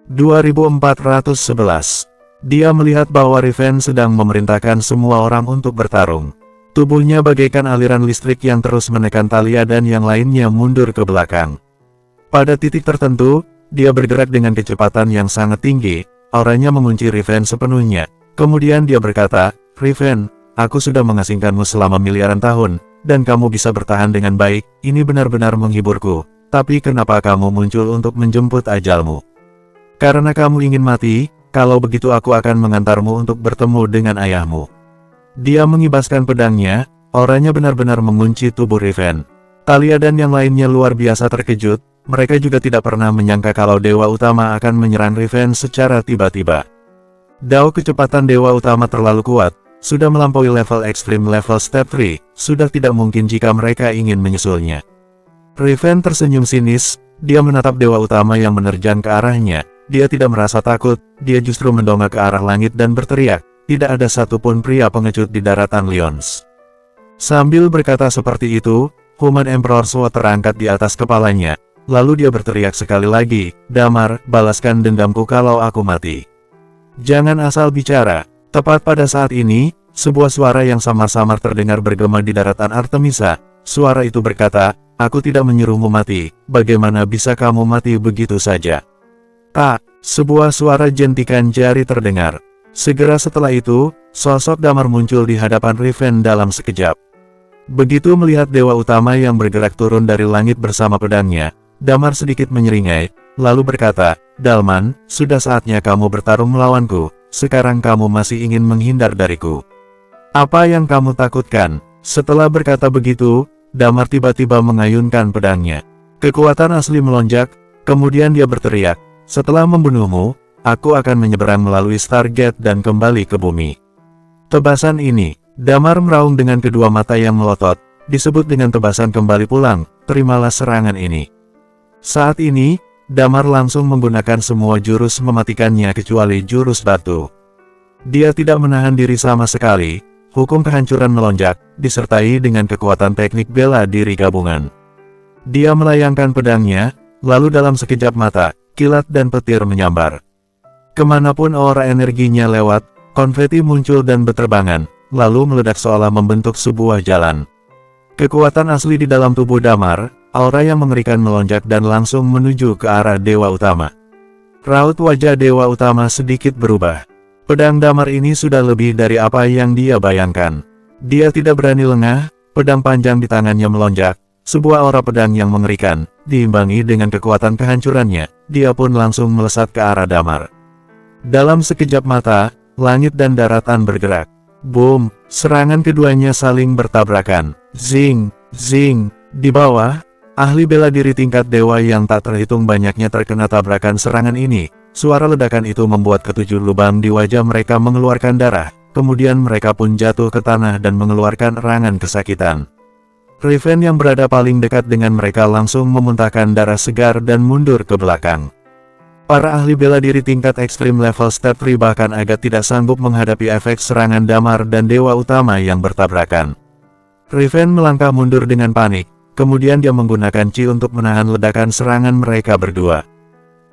2411. Dia melihat bahwa Riven sedang memerintahkan semua orang untuk bertarung. Tubuhnya bagaikan aliran listrik yang terus menekan Thalia dan yang lainnya mundur ke belakang. Pada titik tertentu, dia bergerak dengan kecepatan yang sangat tinggi, auranya mengunci Riven sepenuhnya. Kemudian dia berkata, "Riven, aku sudah mengasingkanmu selama miliaran tahun, dan kamu bisa bertahan dengan baik, ini benar-benar menghiburku. Tapi kenapa kamu muncul untuk menjemput ajalmu? Karena kamu ingin mati, kalau begitu aku akan mengantarmu untuk bertemu dengan ayahmu." Dia mengibaskan pedangnya, auranya benar-benar mengunci tubuh Riven. Thalia dan yang lainnya luar biasa terkejut, mereka juga tidak pernah menyangka kalau Dewa Utama akan menyerang Riven secara tiba-tiba. Dao kecepatan Dewa Utama terlalu kuat, sudah melampaui level ekstrim level step 3, sudah tidak mungkin jika mereka ingin menyusulnya. Riven tersenyum sinis, dia menatap Dewa Utama yang menerjang ke arahnya. Dia tidak merasa takut, dia justru mendongak ke arah langit dan berteriak, "Tidak ada satupun pria pengecut di daratan Lyons." Sambil berkata seperti itu, Human Emperor Sword terangkat di atas kepalanya. Lalu dia berteriak sekali lagi, "Damar, balaskan dendamku kalau aku mati. Jangan asal bicara." Tepat pada saat ini, sebuah suara yang samar-samar terdengar bergema di daratan Artemisa. Suara itu berkata, "Aku tidak menyuruhmu mati, bagaimana bisa kamu mati begitu saja?" Tak, sebuah suara jentikan jari terdengar. Segera setelah itu, sosok Damar muncul di hadapan Riven dalam sekejap. Begitu melihat Dewa Utama yang bergerak turun dari langit bersama pedangnya, Damar sedikit menyeringai, lalu berkata, "Dalman, sudah saatnya kamu bertarung melawanku, sekarang kamu masih ingin menghindar dariku. Apa yang kamu takutkan?" Setelah berkata begitu, Damar tiba-tiba mengayunkan pedangnya. Kekuatan asli melonjak, kemudian dia berteriak, "Setelah membunuhmu, aku akan menyeberang melalui Stargate dan kembali ke bumi." Tebasan ini, Damar meraung dengan kedua mata yang melotot, disebut dengan tebasan kembali pulang, terimalah serangan ini. Saat ini, Damar langsung menggunakan semua jurus mematikannya kecuali jurus batu. Dia tidak menahan diri sama sekali, hukum kehancuran melonjak, disertai dengan kekuatan teknik bela diri gabungan. Dia melayangkan pedangnya, lalu dalam sekejap mata, kilat dan petir menyambar. Kemanapun aura energinya lewat, konfeti muncul dan berterbangan, lalu meledak seolah membentuk sebuah jalan. Kekuatan asli di dalam tubuh Damar, aura yang mengerikan melonjak dan langsung menuju ke arah Dewa Utama. Raut wajah Dewa Utama sedikit berubah. Pedang Damar ini sudah lebih dari apa yang dia bayangkan. Dia tidak berani lengah, pedang panjang di tangannya melonjak, sebuah aura pedang yang mengerikan, diimbangi dengan kekuatan kehancurannya, dia pun langsung melesat ke arah Damar. Dalam sekejap mata, langit dan daratan bergerak. Boom, serangan keduanya saling bertabrakan. Zing, zing, di bawah, ahli bela diri tingkat dewa yang tak terhitung banyaknya terkena tabrakan serangan ini. Suara ledakan itu membuat ketujuh lubang di wajah mereka mengeluarkan darah, kemudian mereka pun jatuh ke tanah dan mengeluarkan erangan kesakitan. Riven yang berada paling dekat dengan mereka langsung memuntahkan darah segar dan mundur ke belakang. Para ahli bela diri tingkat ekstrim level step 3 bahkan agak tidak sanggup menghadapi efek serangan Damar dan Dewa Utama yang bertabrakan. Riven melangkah mundur dengan panik, kemudian dia menggunakan Chi untuk menahan ledakan serangan mereka berdua.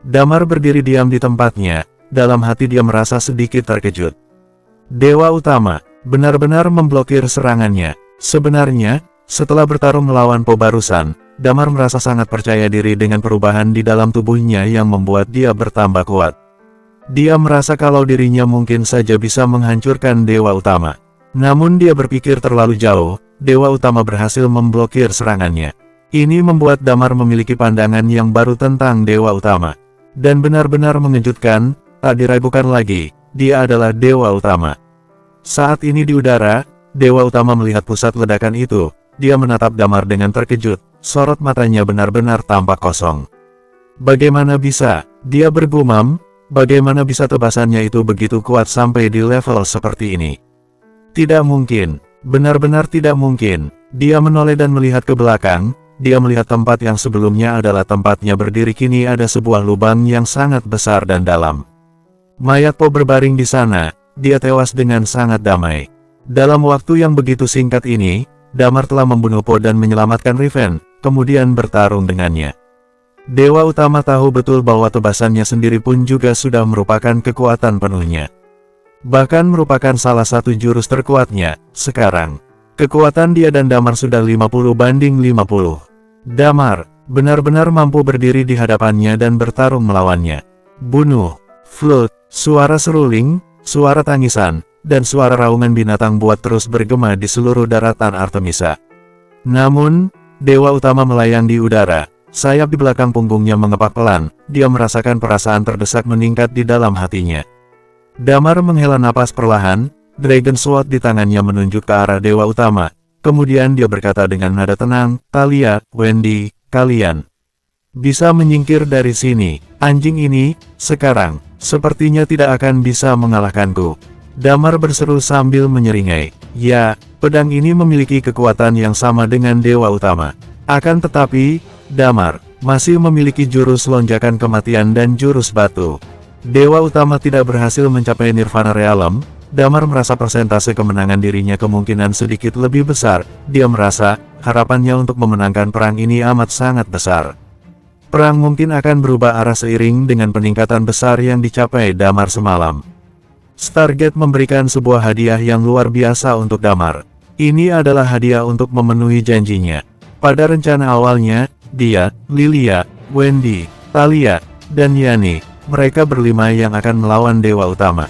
Damar berdiri diam di tempatnya, dalam hati dia merasa sedikit terkejut. Dewa Utama benar-benar memblokir serangannya. Sebenarnya, setelah bertarung melawan Po barusan, Damar merasa sangat percaya diri dengan perubahan di dalam tubuhnya yang membuat dia bertambah kuat. Dia merasa kalau dirinya mungkin saja bisa menghancurkan Dewa Utama. Namun dia berpikir terlalu jauh, Dewa Utama berhasil memblokir serangannya. Ini membuat Damar memiliki pandangan yang baru tentang Dewa Utama. Dan benar-benar mengejutkan, tak diragukan lagi, dia adalah Dewa Utama. Saat ini di udara, Dewa Utama melihat pusat ledakan itu. Dia menatap Damar dengan terkejut, sorot matanya benar-benar tampak kosong. Bagaimana bisa? Dia bergumam, bagaimana bisa tebasannya itu begitu kuat sampai di level seperti ini? Tidak mungkin, benar-benar tidak mungkin. Dia menoleh dan melihat ke belakang, dia melihat tempat yang sebelumnya adalah tempatnya berdiri kini ada sebuah lubang yang sangat besar dan dalam. Mayat Po berbaring di sana, dia tewas dengan sangat damai. Dalam waktu yang begitu singkat ini, Damar telah membunuh Po dan menyelamatkan Riven, kemudian bertarung dengannya. Dewa Utama tahu betul bahwa tebasannya sendiri pun juga sudah merupakan kekuatan penuhnya. Bahkan merupakan salah satu jurus terkuatnya. Sekarang, kekuatan dia dan Damar sudah 50-50. Damar benar-benar mampu berdiri di hadapannya dan bertarung melawannya. Bunuh, flute, suara seruling, suara tangisan, dan suara raungan binatang buat terus bergema di seluruh daratan Artemisa. Namun, Dewa Utama melayang di udara. Sayap di belakang punggungnya mengepak pelan, dia merasakan perasaan terdesak meningkat di dalam hatinya. Damar menghela napas perlahan, Dragon Sword di tangannya menunjuk ke arah Dewa Utama. Kemudian dia berkata dengan nada tenang, "Thalia, Wendy, kalian bisa menyingkir dari sini. Anjing ini, sekarang, sepertinya tidak akan bisa mengalahkanku." Damar berseru sambil menyeringai. Ya, pedang ini memiliki kekuatan yang sama dengan Dewa Utama. Akan tetapi, Damar masih memiliki jurus lonjakan kematian dan jurus batu. Dewa Utama tidak berhasil mencapai Nirvana Realm. Damar merasa persentase kemenangan dirinya kemungkinan sedikit lebih besar. Dia merasa, harapannya untuk memenangkan perang ini amat sangat besar. Perang mungkin akan berubah arah seiring dengan peningkatan besar yang dicapai Damar semalam. Stargate memberikan sebuah hadiah yang luar biasa untuk Damar. Ini adalah hadiah untuk memenuhi janjinya. Pada rencana awalnya, dia, Lilia, Wendy, Thalia, dan Yani, mereka berlima yang akan melawan Dewa Utama.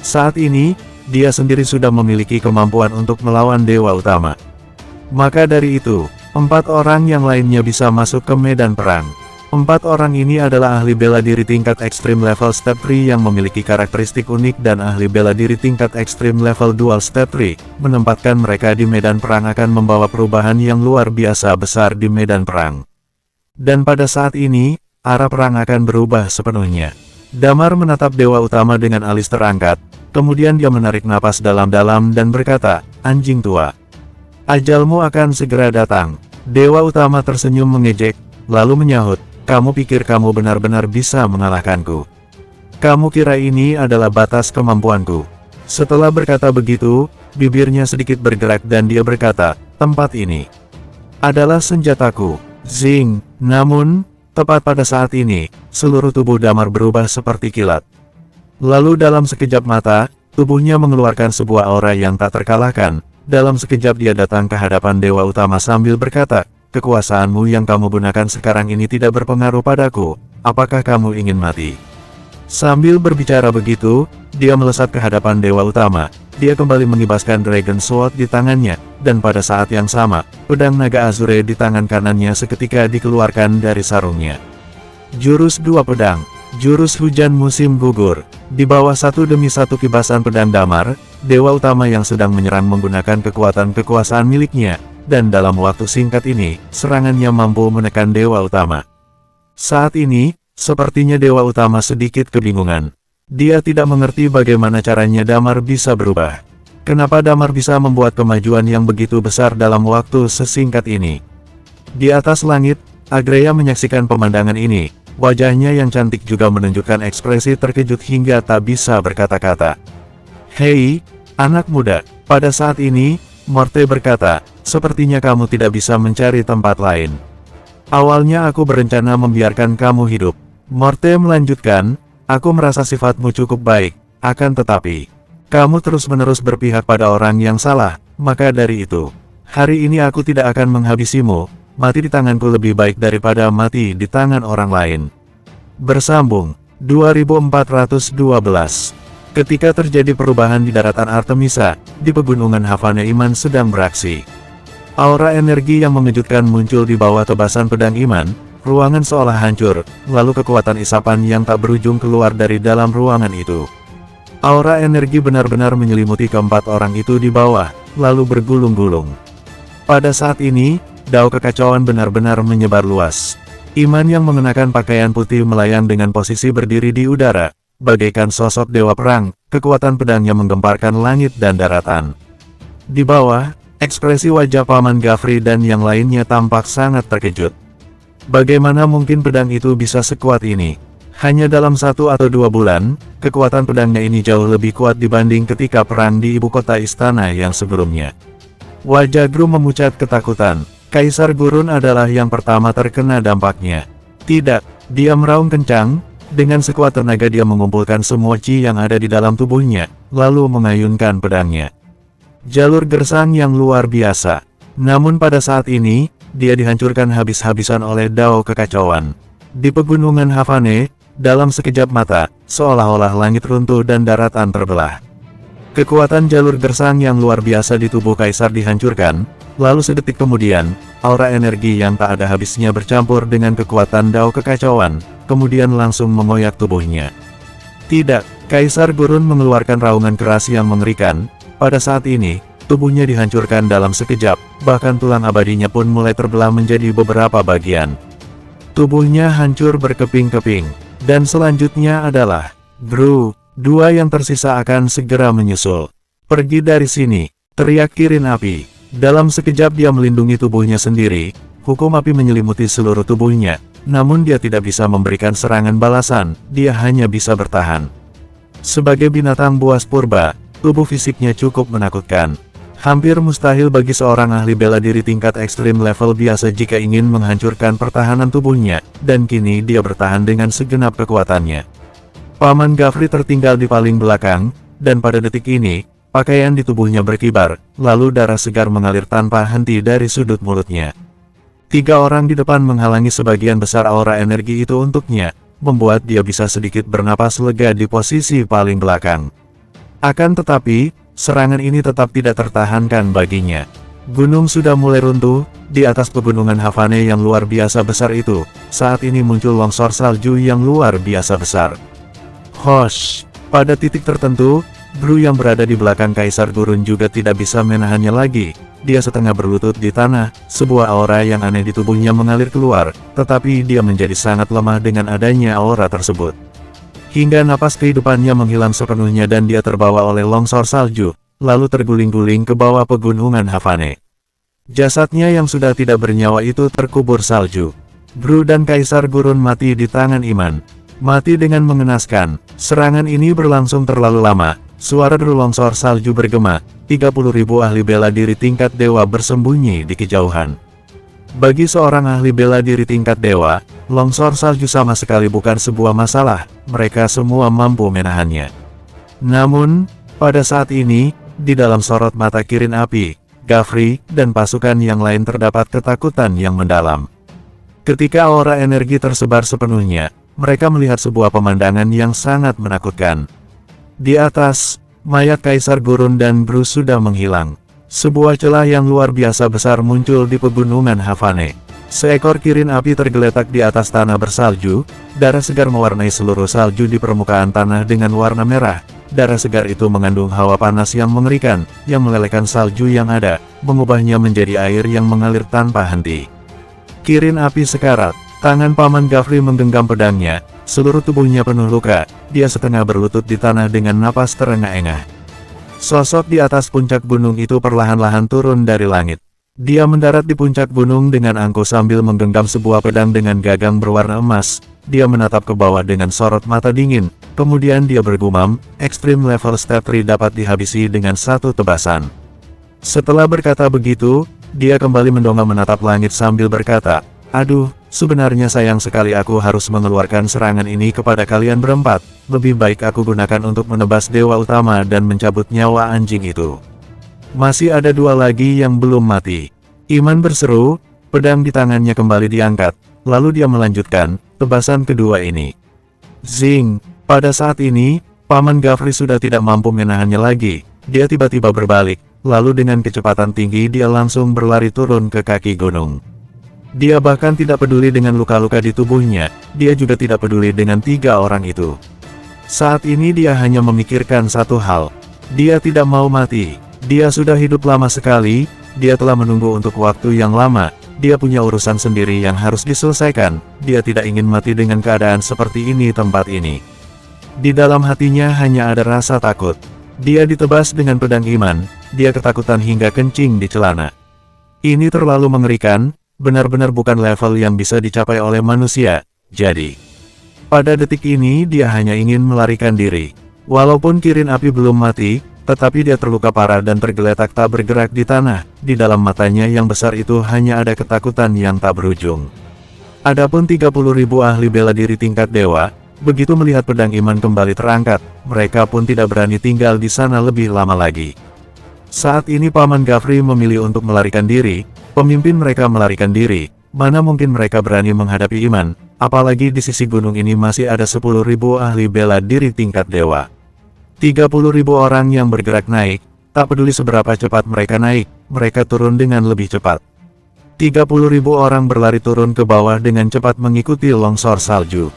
Saat ini, dia sendiri sudah memiliki kemampuan untuk melawan Dewa Utama. Maka dari itu, 4 orang yang lainnya bisa masuk ke medan perang. 4 orang ini adalah ahli bela diri tingkat ekstrim level step 3 yang memiliki karakteristik unik dan ahli bela diri tingkat ekstrim level dual step 3. Menempatkan mereka di medan perang akan membawa perubahan yang luar biasa besar di medan perang. Dan pada saat ini, arah perang akan berubah sepenuhnya. Damar menatap Dewa Utama dengan alis terangkat, kemudian dia menarik napas dalam-dalam dan berkata, "Anjing tua, ajalmu akan segera datang." Dewa Utama tersenyum mengejek, lalu menyahut, "Kamu pikir kamu benar-benar bisa mengalahkanku? Kamu kira ini adalah batas kemampuanku?" Setelah berkata begitu, bibirnya sedikit bergerak dan dia berkata, "Tempat ini adalah senjataku." Zing! Namun, tepat pada saat ini, seluruh tubuh Damar berubah seperti kilat. Lalu dalam sekejap mata, tubuhnya mengeluarkan sebuah aura yang tak terkalahkan. Dalam sekejap dia datang ke hadapan Dewa Utama sambil berkata, "Kekuasaanmu yang kamu gunakan sekarang ini tidak berpengaruh padaku. Apakah kamu ingin mati?" Sambil berbicara begitu, dia melesat ke hadapan Dewa Utama. Dia kembali mengibaskan Dragon Sword di tangannya, dan pada saat yang sama, pedang naga Azure di tangan kanannya seketika dikeluarkan dari sarungnya. Jurus dua pedang, jurus hujan musim gugur. Di bawah satu demi satu kibasan pedang Damar, Dewa Utama yang sedang menyerang menggunakan kekuatan kekuasaan miliknya, dan dalam waktu singkat ini, serangannya mampu menekan Dewa Utama. Saat ini, sepertinya Dewa Utama sedikit kebingungan. Dia tidak mengerti bagaimana caranya Damar bisa berubah. Kenapa Damar bisa membuat kemajuan yang begitu besar dalam waktu sesingkat ini? Di atas langit, Agreya menyaksikan pemandangan ini. Wajahnya yang cantik juga menunjukkan ekspresi terkejut hingga tak bisa berkata-kata. "Hei, anak muda," pada saat ini, Morte berkata, "Sepertinya kamu tidak bisa mencari tempat lain. Awalnya aku berencana membiarkan kamu hidup." Morte melanjutkan, "Aku merasa sifatmu cukup baik, akan tetapi, kamu terus-menerus berpihak pada orang yang salah, maka dari itu, hari ini aku tidak akan menghabisimu, mati di tanganku lebih baik daripada mati di tangan orang lain." Bersambung, 2412. Ketika terjadi perubahan di daratan Artemisa, di pegunungan Havana Iman sedang beraksi. Aura energi yang mengejutkan muncul di bawah tebasan pedang Iman. Ruangan seolah hancur, lalu kekuatan isapan yang tak berujung keluar dari dalam ruangan itu. Aura energi benar-benar menyelimuti keempat orang itu di bawah, lalu bergulung-gulung. Pada saat ini, dao kekacauan benar-benar menyebar luas. Iman yang mengenakan pakaian putih melayang dengan posisi berdiri di udara, bagaikan sosok dewa perang, kekuatan pedangnya menggemparkan langit dan daratan. Di bawah, ekspresi wajah Paman Gafri dan yang lainnya tampak sangat terkejut. Bagaimana mungkin pedang itu bisa sekuat ini? Hanya dalam 1 atau 2 bulan, kekuatan pedangnya ini jauh lebih kuat dibanding ketika perang di ibu kota istana yang sebelumnya. Wajah Gru memucat ketakutan. Kaisar Gurun adalah yang pertama terkena dampaknya. Tidak, dia meraung kencang. Dengan sekuat tenaga dia mengumpulkan semua chi yang ada di dalam tubuhnya, lalu mengayunkan pedangnya. Jalur gersang yang luar biasa. Namun pada saat ini, dia dihancurkan habis-habisan oleh dao kekacauan. Di pegunungan Havane, dalam sekejap mata, seolah-olah langit runtuh dan daratan terbelah. Kekuatan jalur gersang yang luar biasa di tubuh kaisar dihancurkan, lalu sedetik kemudian, aura energi yang tak ada habisnya bercampur dengan kekuatan dao kekacauan, kemudian langsung mengoyak tubuhnya. Tidak, Kaisar Gurun mengeluarkan raungan keras yang mengerikan. Pada saat ini, tubuhnya dihancurkan dalam sekejap, bahkan tulang abadinya pun mulai terbelah menjadi beberapa bagian. Tubuhnya hancur berkeping-keping, dan selanjutnya adalah Gru. Dua yang tersisa akan segera menyusul. Pergi dari sini, teriak Kirin Api. Dalam sekejap dia melindungi tubuhnya sendiri, hukum api menyelimuti seluruh tubuhnya, namun dia tidak bisa memberikan serangan balasan, dia hanya bisa bertahan. Sebagai binatang buas purba, tubuh fisiknya cukup menakutkan. Hampir mustahil bagi seorang ahli bela diri tingkat ekstrim level biasa jika ingin menghancurkan pertahanan tubuhnya, dan kini dia bertahan dengan segenap kekuatannya. Paman Gafri tertinggal di paling belakang, dan pada detik ini, pakaian di tubuhnya berkibar, lalu darah segar mengalir tanpa henti dari sudut mulutnya. 3 orang di depan menghalangi sebagian besar aura energi itu untuknya, membuat dia bisa sedikit bernapas lega di posisi paling belakang. Akan tetapi, serangan ini tetap tidak tertahankan baginya. Gunung sudah mulai runtuh, di atas pegunungan Havane yang luar biasa besar itu, saat ini muncul longsor salju yang luar biasa besar. Hosh! Pada titik tertentu, Gru yang berada di belakang Kaisar Gurun juga tidak bisa menahannya lagi. Dia setengah berlutut di tanah, sebuah aura yang aneh di tubuhnya mengalir keluar, tetapi dia menjadi sangat lemah dengan adanya aura tersebut. Hingga napas kehidupannya menghilang sepenuhnya dan dia terbawa oleh longsor salju, lalu terguling-guling ke bawah pegunungan Havane. Jasadnya yang sudah tidak bernyawa itu terkubur salju. Gru dan Kaisar Gurun mati di tangan Iman. Mati dengan mengenaskan. Serangan ini berlangsung terlalu lama. Suara deru longsor salju bergema. 30.000 ahli bela diri tingkat dewa bersembunyi di kejauhan. Bagi seorang ahli bela diri tingkat dewa, longsor salju sama sekali bukan sebuah masalah. Mereka semua mampu menahannya. Namun, pada saat ini, di dalam sorot mata Kirin Api, Gafri, dan pasukan yang lain terdapat ketakutan yang mendalam. Ketika aura energi tersebar sepenuhnya, mereka melihat sebuah pemandangan yang sangat menakutkan. Di atas, mayat Kaisar Gurun dan Gru sudah menghilang. Sebuah celah yang luar biasa besar muncul di pegunungan Havane. Seekor Kirin Api tergeletak di atas tanah bersalju, darah segar mewarnai seluruh salju di permukaan tanah dengan warna merah. Darah segar itu mengandung hawa panas yang mengerikan, yang melelehkan salju yang ada, mengubahnya menjadi air yang mengalir tanpa henti. Kirin Api sekarat. Tangan Paman Gafri menggenggam pedangnya, seluruh tubuhnya penuh luka, dia setengah berlutut di tanah dengan napas terengah-engah. Sosok di atas puncak gunung itu perlahan-lahan turun dari langit. Dia mendarat di puncak gunung dengan angkuh sambil menggenggam sebuah pedang dengan gagang berwarna emas. Dia menatap ke bawah dengan sorot mata dingin, kemudian dia bergumam, Extreme Level Step 3 dapat dihabisi dengan satu tebasan. Setelah berkata begitu, dia kembali mendongak menatap langit sambil berkata, "Aduh, sebenarnya sayang sekali aku harus mengeluarkan serangan ini kepada kalian berempat. Lebih baik aku gunakan untuk menebas dewa utama dan mencabut nyawa anjing itu." Masih ada 2 lagi yang belum mati. Iman berseru, pedang di tangannya kembali diangkat, lalu dia melanjutkan tebasan kedua ini. Zing! Pada saat ini, Paman Gafri sudah tidak mampu menahannya lagi. Dia tiba-tiba berbalik, lalu dengan kecepatan tinggi dia langsung berlari turun ke kaki gunung. Dia bahkan tidak peduli dengan luka-luka di tubuhnya, dia juga tidak peduli dengan 3 orang itu. Saat ini dia hanya memikirkan satu hal. Dia tidak mau mati. Dia sudah hidup lama sekali, dia telah menunggu untuk waktu yang lama, dia punya urusan sendiri yang harus diselesaikan, dia tidak ingin mati dengan keadaan seperti ini tempat ini. Di dalam hatinya hanya ada rasa takut. Dia ditebas dengan pedang iman, dia ketakutan hingga kencing di celana. Ini terlalu mengerikan. Benar-benar bukan level yang bisa dicapai oleh manusia, jadi pada detik ini dia hanya ingin melarikan diri. Walaupun Kirin Api belum mati, tetapi dia terluka parah dan tergeletak tak bergerak di tanah. Di dalam matanya yang besar itu hanya ada ketakutan yang tak berujung. Adapun 30.000 ahli bela diri tingkat dewa, begitu melihat pedang iman kembali terangkat, mereka pun tidak berani tinggal di sana lebih lama lagi. Saat ini Paman Gafri memilih untuk melarikan diri, pemimpin mereka melarikan diri, mana mungkin mereka berani menghadapi iman, apalagi di sisi gunung ini masih ada 10.000 ahli bela diri tingkat dewa. 30.000 orang yang bergerak naik, tak peduli seberapa cepat mereka naik, mereka turun dengan lebih cepat. 30.000 orang berlari turun ke bawah dengan cepat mengikuti longsor salju.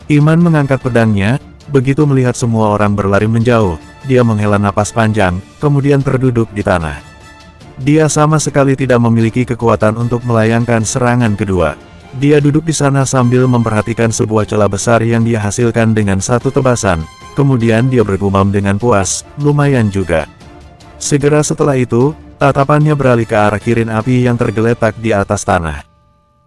Iman mengangkat pedangnya, begitu melihat semua orang berlari menjauh, dia menghela napas panjang, kemudian terduduk di tanah. Dia sama sekali tidak memiliki kekuatan untuk melayangkan serangan kedua. Dia duduk di sana sambil memperhatikan sebuah celah besar yang dia hasilkan dengan satu tebasan, kemudian dia bergumam dengan puas, lumayan juga. Segera setelah itu, tatapannya beralih ke arah kirin api yang tergeletak di atas tanah.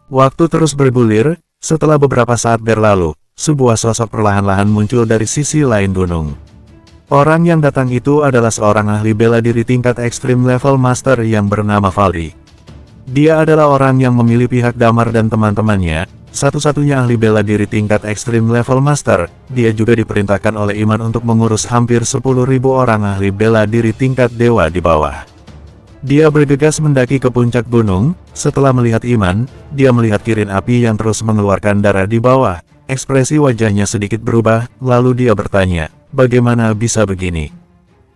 Waktu terus bergulir, setelah beberapa saat berlalu, sebuah sosok perlahan-lahan muncul dari sisi lain gunung. Orang yang datang itu adalah seorang ahli bela diri tingkat ekstrim level master yang bernama Valdi. Dia adalah orang yang memilih pihak Damar dan teman-temannya, satu-satunya ahli bela diri tingkat ekstrim level master. Dia juga diperintahkan oleh Iman untuk mengurus hampir 10.000 orang ahli bela diri tingkat dewa di bawah. Dia bergegas mendaki ke puncak gunung. Setelah melihat Iman, dia melihat kirin api yang terus mengeluarkan darah di bawah. Ekspresi wajahnya sedikit berubah, lalu dia bertanya, bagaimana bisa begini?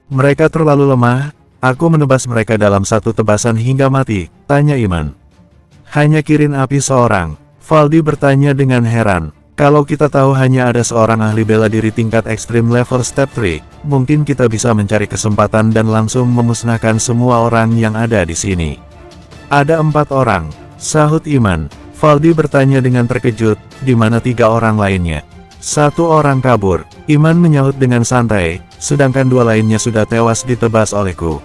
Mereka terlalu lemah, aku menebas mereka dalam satu tebasan hingga mati, tanya Iman. Hanya kirin api seorang? Valdi bertanya dengan heran. Kalau kita tahu hanya ada seorang ahli bela diri tingkat ekstrim level step 3, mungkin kita bisa mencari kesempatan dan langsung memusnahkan semua orang yang ada di sini. Ada 4 orang, sahut Iman. Valdi bertanya dengan terkejut, di mana 3 orang lainnya? 1 orang kabur, Iman menyahut dengan santai, sedangkan 2 lainnya sudah tewas ditebas olehku.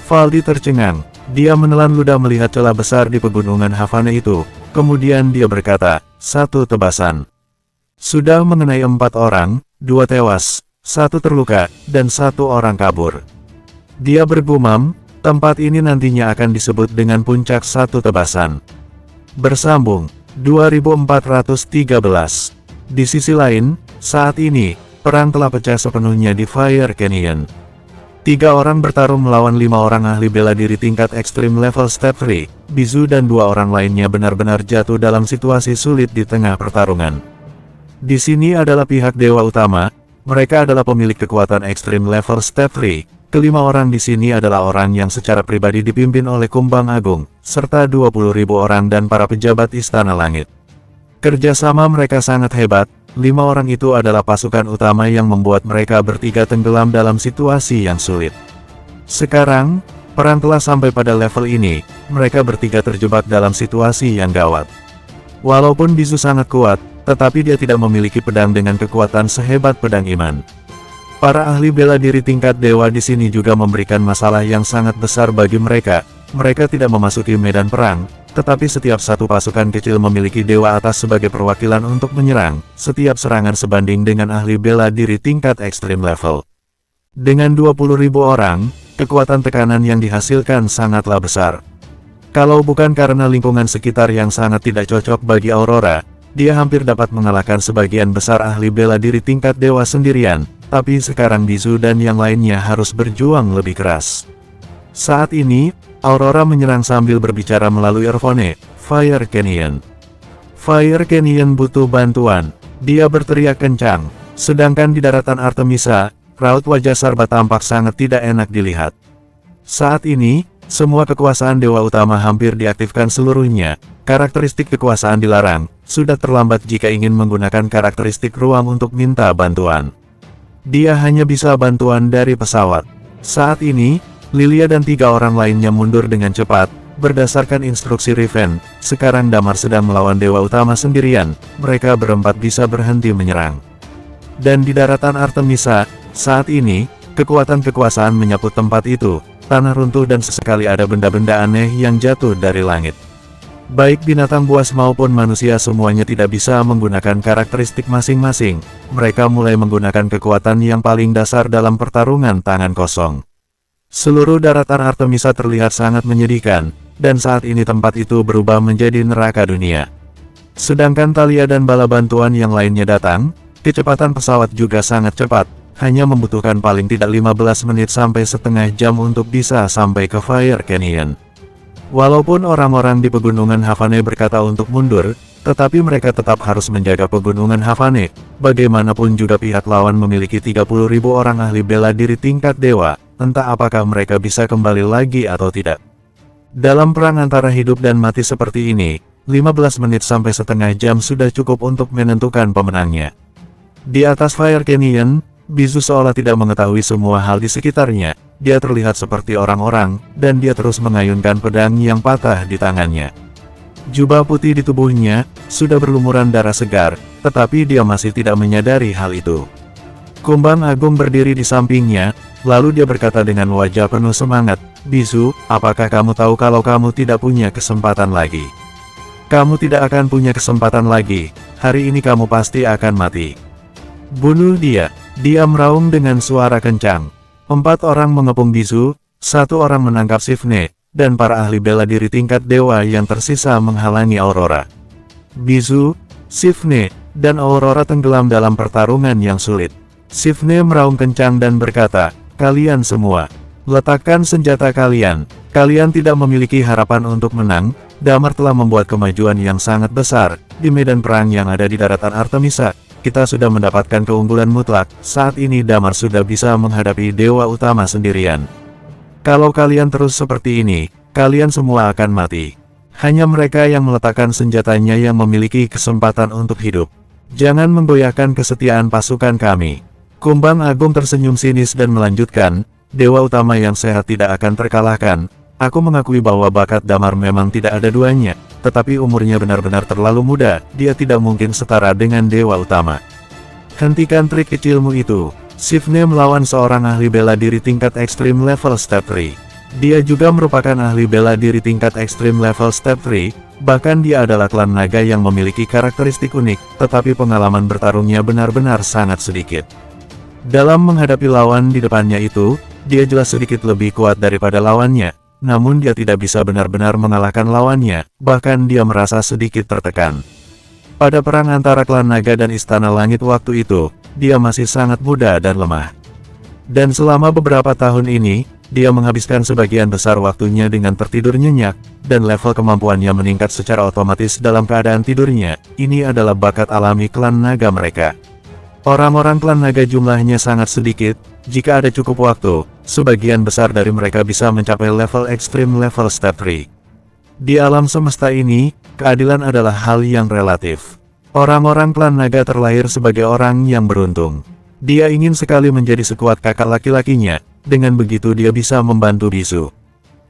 Valdi tercengang, dia menelan ludah melihat celah besar di pegunungan Havana itu, kemudian dia berkata, 1 tebasan. Sudah mengenai 4 orang, 2 tewas, 1 terluka, dan 1 orang kabur. Dia bergumam, tempat ini nantinya akan disebut dengan puncak 1 tebasan. Bersambung, 2413. Di sisi lain, saat ini, perang telah pecah sepenuhnya di Fire Canyon. 3 orang bertarung melawan 5 orang ahli bela diri tingkat ekstrim level step 3, Bizu dan 2 orang lainnya benar-benar jatuh dalam situasi sulit di tengah pertarungan. Di sini adalah pihak dewa utama, mereka adalah pemilik kekuatan ekstrim level step 3, kelima orang di sini adalah orang yang secara pribadi dipimpin oleh Kumbang Agung, serta 20.000 orang dan para pejabat Istana Langit. Kerjasama mereka sangat hebat, 5 orang itu adalah pasukan utama yang membuat mereka bertiga tenggelam dalam situasi yang sulit. Sekarang, perang telah sampai pada level ini, mereka bertiga terjebak dalam situasi yang gawat. Walaupun Bizu sangat kuat, tetapi dia tidak memiliki pedang dengan kekuatan sehebat pedang Iman. Para ahli bela diri tingkat dewa di sini juga memberikan masalah yang sangat besar bagi mereka. Mereka tidak memasuki medan perang, tetapi setiap satu pasukan kecil memiliki dewa atas sebagai perwakilan untuk menyerang. Setiap serangan sebanding dengan ahli bela diri tingkat ekstrim level. Dengan 20.000 orang, kekuatan tekanan yang dihasilkan sangatlah besar. Kalau bukan karena lingkungan sekitar yang sangat tidak cocok bagi Aurora, dia hampir dapat mengalahkan sebagian besar ahli bela diri tingkat dewa sendirian, tapi sekarang Bizu dan yang lainnya harus berjuang lebih keras. Saat ini, Aurora menyerang sambil berbicara melalui earphone. Fire Canyon. Fire Canyon butuh bantuan, dia berteriak kencang. Sedangkan di daratan Artemisa, raut wajah Sarba tampak sangat tidak enak dilihat. Saat ini, semua kekuasaan dewa utama hampir diaktifkan seluruhnya. Karakteristik kekuasaan dilarang, sudah terlambat jika ingin menggunakan karakteristik ruang untuk minta bantuan. Dia hanya bisa bantuan dari pesawat. Saat ini, Lilia dan 3 orang lainnya mundur dengan cepat, berdasarkan instruksi Riven. Sekarang Damar sedang melawan dewa utama sendirian, mereka berempat bisa berhenti menyerang. Dan di daratan Artemisa, saat ini, kekuatan kekuasaan menyapu tempat itu, tanah runtuh dan sesekali ada benda-benda aneh yang jatuh dari langit. Baik binatang buas maupun manusia semuanya tidak bisa menggunakan karakteristik masing-masing, mereka mulai menggunakan kekuatan yang paling dasar dalam pertarungan tangan kosong. Seluruh daratan Artemisa terlihat sangat menyedihkan, dan saat ini tempat itu berubah menjadi neraka dunia. Sedangkan Thalia dan bala bantuan yang lainnya datang, kecepatan pesawat juga sangat cepat, hanya membutuhkan paling tidak 15 menit sampai setengah jam untuk bisa sampai ke Fire Canyon. Walaupun orang-orang di pegunungan Havane berkata untuk mundur, tetapi mereka tetap harus menjaga pegunungan Havane. Bagaimanapun juga pihak lawan memiliki 30.000 orang ahli bela diri tingkat dewa, entah apakah mereka bisa kembali lagi atau tidak. Dalam perang antara hidup dan mati seperti ini, 15 menit sampai setengah jam sudah cukup untuk menentukan pemenangnya. Di atas Fire Canyon, Bizu seolah tidak mengetahui semua hal di sekitarnya. Dia terlihat seperti orang-orang, dan dia terus mengayunkan pedang yang patah di tangannya. Jubah putih di tubuhnya sudah berlumuran darah segar, tetapi dia masih tidak menyadari hal itu. Kumbang Agung berdiri di sampingnya, lalu dia berkata dengan wajah penuh semangat, "Bizu, apakah kamu tahu kalau kamu tidak punya kesempatan lagi? Kamu tidak akan punya kesempatan lagi, hari ini kamu pasti akan mati. Bunuh dia!" Dia meraung dengan suara kencang. 4 orang mengepung Bizu, 1 orang menangkap Sifne, dan para ahli bela diri tingkat dewa yang tersisa menghalangi Aurora. Bizu, Sifne, dan Aurora tenggelam dalam pertarungan yang sulit. Sifne meraung kencang dan berkata, "Kalian semua, letakkan senjata kalian. Kalian tidak memiliki harapan untuk menang. Damar telah membuat kemajuan yang sangat besar di medan perang yang ada di daratan Artemisa. Kita sudah mendapatkan keunggulan mutlak. Saat ini Damar sudah bisa menghadapi dewa utama sendirian. Kalau kalian terus seperti ini, kalian semua akan mati. Hanya mereka yang meletakkan senjatanya yang memiliki kesempatan untuk hidup. Jangan menggoyahkan kesetiaan pasukan kami." Kumbang Agung tersenyum sinis dan melanjutkan, "Dewa utama yang sehat tidak akan terkalahkan. Aku mengakui bahwa bakat Damar memang tidak ada duanya, tetapi umurnya benar-benar terlalu muda, dia tidak mungkin setara dengan dewa utama. Hentikan trik kecilmu itu." Sifne melawan seorang ahli bela diri tingkat ekstrim level step 3. Dia juga merupakan ahli bela diri tingkat ekstrim level step 3, bahkan dia adalah klan naga yang memiliki karakteristik unik, tetapi pengalaman bertarungnya benar-benar sangat sedikit. Dalam menghadapi lawan di depannya itu, dia jelas sedikit lebih kuat daripada lawannya. Namun dia tidak bisa benar-benar mengalahkan lawannya, bahkan dia merasa sedikit tertekan. Pada perang antara klan naga dan Istana Langit waktu itu, dia masih sangat muda dan lemah. Dan selama beberapa tahun ini, dia menghabiskan sebagian besar waktunya dengan tertidur nyenyak, dan level kemampuannya meningkat secara otomatis dalam keadaan tidurnya. Ini adalah bakat alami klan naga mereka. Orang-orang klan naga jumlahnya sangat sedikit. Jika ada cukup waktu, sebagian besar dari mereka bisa mencapai level ekstrim level step 3. Di alam semesta ini, keadilan adalah hal yang relatif. Orang-orang klan naga terlahir sebagai orang yang beruntung. Dia ingin sekali menjadi sekuat kakak laki-lakinya, dengan begitu dia bisa membantu Bizu.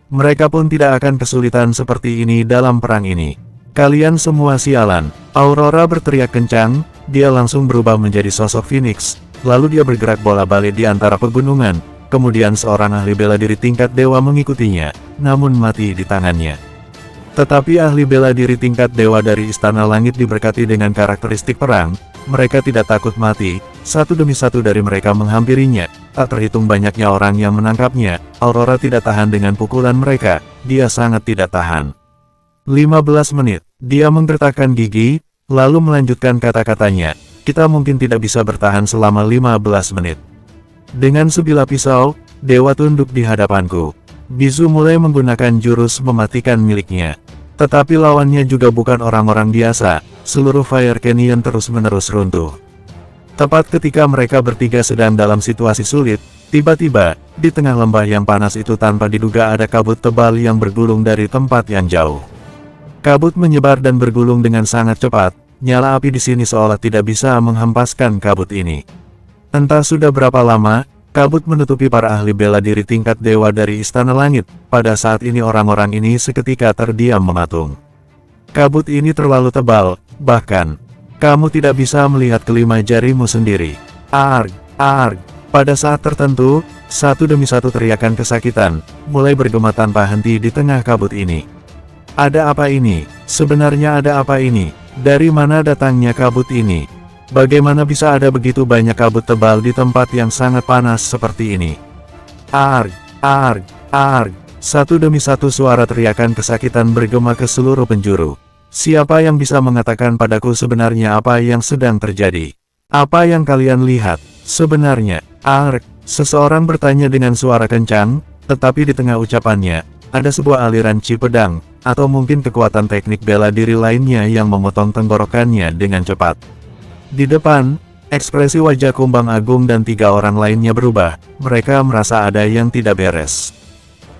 Mereka pun tidak akan kesulitan seperti ini dalam perang ini. "Kalian semua sialan!" Aurora berteriak kencang, dia langsung berubah menjadi sosok Phoenix. Lalu dia bergerak bola-balik di antara pegunungan, kemudian seorang ahli bela diri tingkat dewa mengikutinya, namun mati di tangannya. Tetapi ahli bela diri tingkat dewa dari Istana Langit diberkati dengan karakteristik perang, mereka tidak takut mati. Satu demi satu dari mereka menghampirinya, tak terhitung banyaknya orang yang menangkapnya. Aurora tidak tahan dengan pukulan mereka, dia sangat tidak tahan. 15 menit, dia menggertakkan gigi, lalu melanjutkan kata-katanya, "Kita mungkin tidak bisa bertahan selama 15 menit. Dengan sebilah pisau, dewa tunduk di hadapanku." Bizu mulai menggunakan jurus mematikan miliknya. Tetapi lawannya juga bukan orang-orang biasa, seluruh Fire Canyon terus-menerus runtuh. Tepat ketika mereka bertiga sedang dalam situasi sulit, tiba-tiba, di tengah lembah yang panas itu tanpa diduga ada kabut tebal yang bergulung dari tempat yang jauh. Kabut menyebar dan bergulung dengan sangat cepat, nyala api di sini seolah tidak bisa menghempaskan kabut ini. Entah sudah berapa lama, kabut menutupi para ahli bela diri tingkat dewa dari Istana Langit. Pada saat ini orang-orang ini seketika terdiam mematung. Kabut ini terlalu tebal, bahkan kamu tidak bisa melihat kelima jarimu sendiri. Arg, arg. Pada saat tertentu, satu demi satu teriakan kesakitan mulai bergema tanpa henti di tengah kabut ini. Ada apa ini? Sebenarnya ada apa ini? Dari mana datangnya kabut ini? Bagaimana bisa ada begitu banyak kabut tebal di tempat yang sangat panas seperti ini? Arg, arg, arg. Satu demi satu suara teriakan kesakitan bergema ke seluruh penjuru. Siapa yang bisa mengatakan padaku sebenarnya apa yang sedang terjadi? Apa yang kalian lihat? Sebenarnya, Ark, seseorang bertanya dengan suara kencang, tetapi di tengah ucapannya, ada sebuah aliran chi pedang, atau mungkin kekuatan teknik bela diri lainnya yang memotong tenggorokannya dengan cepat. Di depan, ekspresi wajah Kumbang Agung dan 3 orang lainnya berubah, mereka merasa ada yang tidak beres.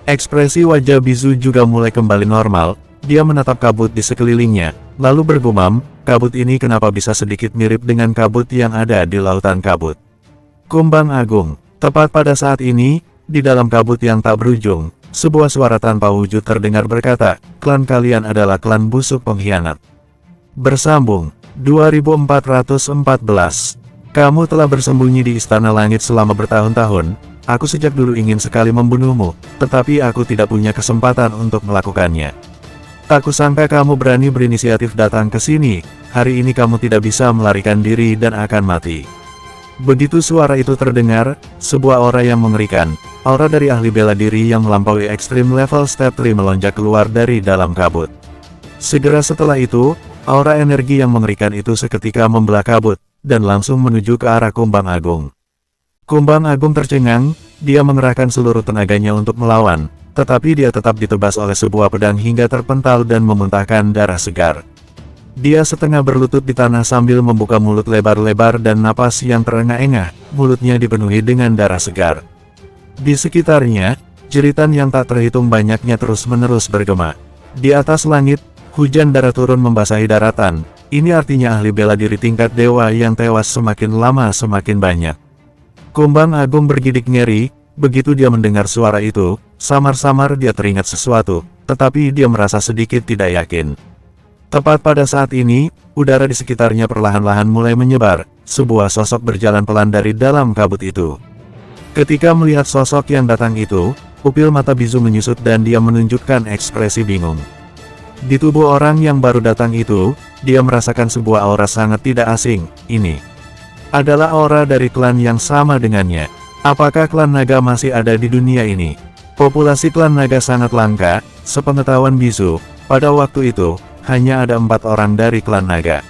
Ekspresi wajah Bizu juga mulai kembali normal. Dia menatap kabut di sekelilingnya, lalu bergumam, kabut ini kenapa bisa sedikit mirip dengan kabut yang ada di lautan kabut. Kumbang Agung, tepat pada saat ini, di dalam kabut yang tak berujung, sebuah suara tanpa wujud terdengar berkata, klan kalian adalah klan busuk pengkhianat. Bersambung, 2414. Kamu telah bersembunyi di Istana Langit selama bertahun-tahun, aku sejak dulu ingin sekali membunuhmu, tetapi aku tidak punya kesempatan untuk melakukannya. Tak kusangka kamu berani berinisiatif datang ke sini, hari ini kamu tidak bisa melarikan diri dan akan mati. Begitu suara itu terdengar, sebuah aura yang mengerikan, aura dari ahli bela diri yang melampaui ekstrim level step 3 melonjak keluar dari dalam kabut. Segera setelah itu, aura energi yang mengerikan itu seketika membelah kabut, dan langsung menuju ke arah Kumbang Agung. Kumbang Agung tercengang, dia mengerahkan seluruh tenaganya untuk melawan. Tetapi dia tetap ditebas oleh sebuah pedang hingga terpental dan memuntahkan darah segar. Dia setengah berlutut di tanah sambil membuka mulut lebar-lebar dan napas yang terengah-engah, mulutnya dipenuhi dengan darah segar. Di sekitarnya, jeritan yang tak terhitung banyaknya terus-menerus bergema. Di atas langit, hujan darah turun membasahi daratan, ini artinya ahli bela diri tingkat dewa yang tewas semakin lama semakin banyak. Kumbang Agung bergidik ngeri. Begitu dia mendengar suara itu, samar-samar dia teringat sesuatu, tetapi dia merasa sedikit tidak yakin. Tepat pada saat ini, udara di sekitarnya perlahan-lahan mulai menyebar, sebuah sosok berjalan pelan dari dalam kabut itu. Ketika melihat sosok yang datang itu, pupil mata Bizu menyusut dan dia menunjukkan ekspresi bingung. Di tubuh orang yang baru datang itu, dia merasakan sebuah aura sangat tidak asing, ini adalah aura dari klan yang sama dengannya. Apakah klan naga masih ada di dunia ini? Populasi klan naga sangat langka, sepengetahuan Bizu, pada waktu itu, hanya ada 4 orang dari klan naga.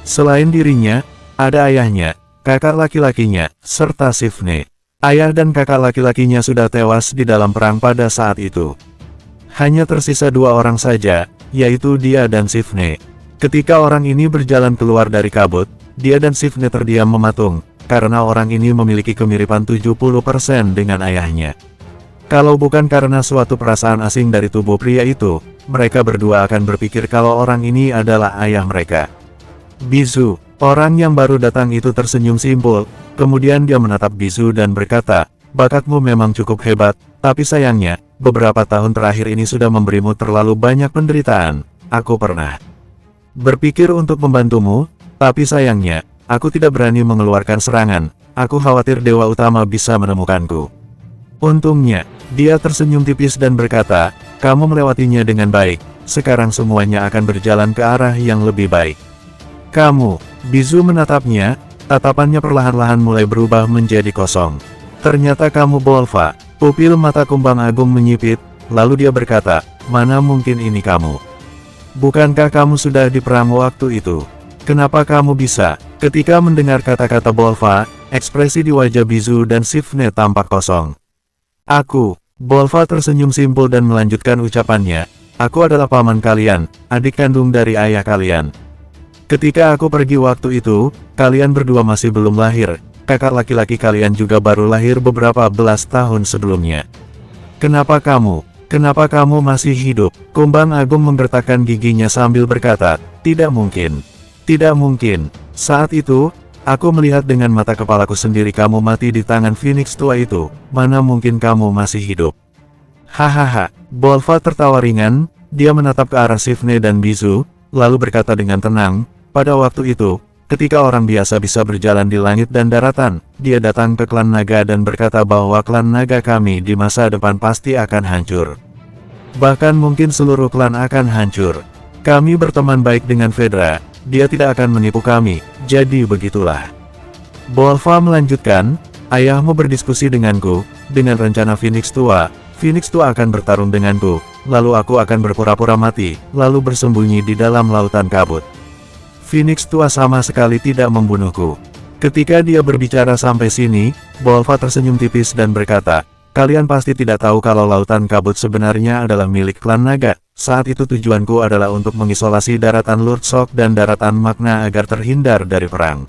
Selain dirinya, ada ayahnya, kakak laki-lakinya, serta Sifne. Ayah dan kakak laki-lakinya sudah tewas di dalam perang pada saat itu. Hanya tersisa 2 orang saja, yaitu dia dan Sifne. Ketika orang ini berjalan keluar dari kabut, dia dan Sifne terdiam mematung. Karena orang ini memiliki kemiripan 70% dengan ayahnya. Kalau bukan karena suatu perasaan asing dari tubuh pria itu, mereka berdua akan berpikir kalau orang ini adalah ayah mereka. Bizu, orang yang baru datang itu tersenyum simpul, kemudian dia menatap Bizu dan berkata, bakatmu memang cukup hebat, tapi sayangnya, beberapa tahun terakhir ini sudah memberimu terlalu banyak penderitaan. Aku pernah berpikir untuk membantumu, tapi sayangnya, aku tidak berani mengeluarkan serangan, aku khawatir Dewa Utama bisa menemukanku. Untungnya, dia tersenyum tipis dan berkata, kamu melewatinya dengan baik, sekarang semuanya akan berjalan ke arah yang lebih baik. Kamu, Bizu menatapnya, tatapannya perlahan-lahan mulai berubah menjadi kosong. Ternyata kamu Bolva. Pupil mata Kumbang Agung menyipit, lalu dia berkata, mana mungkin ini kamu? Bukankah kamu sudah di perang waktu itu? Kenapa kamu bisa? Ketika mendengar kata-kata Bolva, ekspresi di wajah Bizu dan Sifne tampak kosong. Aku, Bolva tersenyum simpul dan melanjutkan ucapannya, aku adalah paman kalian, adik kandung dari ayah kalian. Ketika aku pergi waktu itu, kalian berdua masih belum lahir, kakak laki-laki kalian juga baru lahir beberapa belas tahun sebelumnya. Kenapa kamu masih hidup? Kumbang Agung menggertakkan giginya sambil berkata, tidak mungkin. Tidak mungkin. Saat itu, aku melihat dengan mata kepalaku sendiri kamu mati di tangan Phoenix tua itu, mana mungkin kamu masih hidup? Hahaha, Bolva tertawa ringan, dia menatap ke arah Sifne dan Bizu, lalu berkata dengan tenang, pada waktu itu, ketika orang biasa bisa berjalan di langit dan daratan, dia datang ke klan naga dan berkata bahwa klan naga kami di masa depan pasti akan hancur. Bahkan mungkin seluruh klan akan hancur. Kami berteman baik dengan Fedra. Dia tidak akan menipu kami, jadi begitulah. Bolva melanjutkan, ayahmu berdiskusi denganku, dengan rencana Phoenix tua, Phoenix Tua akan bertarung denganku, lalu aku akan berpura-pura mati, lalu bersembunyi di dalam lautan kabut. Phoenix Tua sama sekali tidak membunuhku. Ketika dia berbicara sampai sini, Bolva tersenyum tipis dan berkata, kalian pasti tidak tahu kalau lautan kabut sebenarnya adalah milik klan naga. Saat itu tujuanku adalah untuk mengisolasi daratan Lurdsok dan daratan Magna agar terhindar dari perang.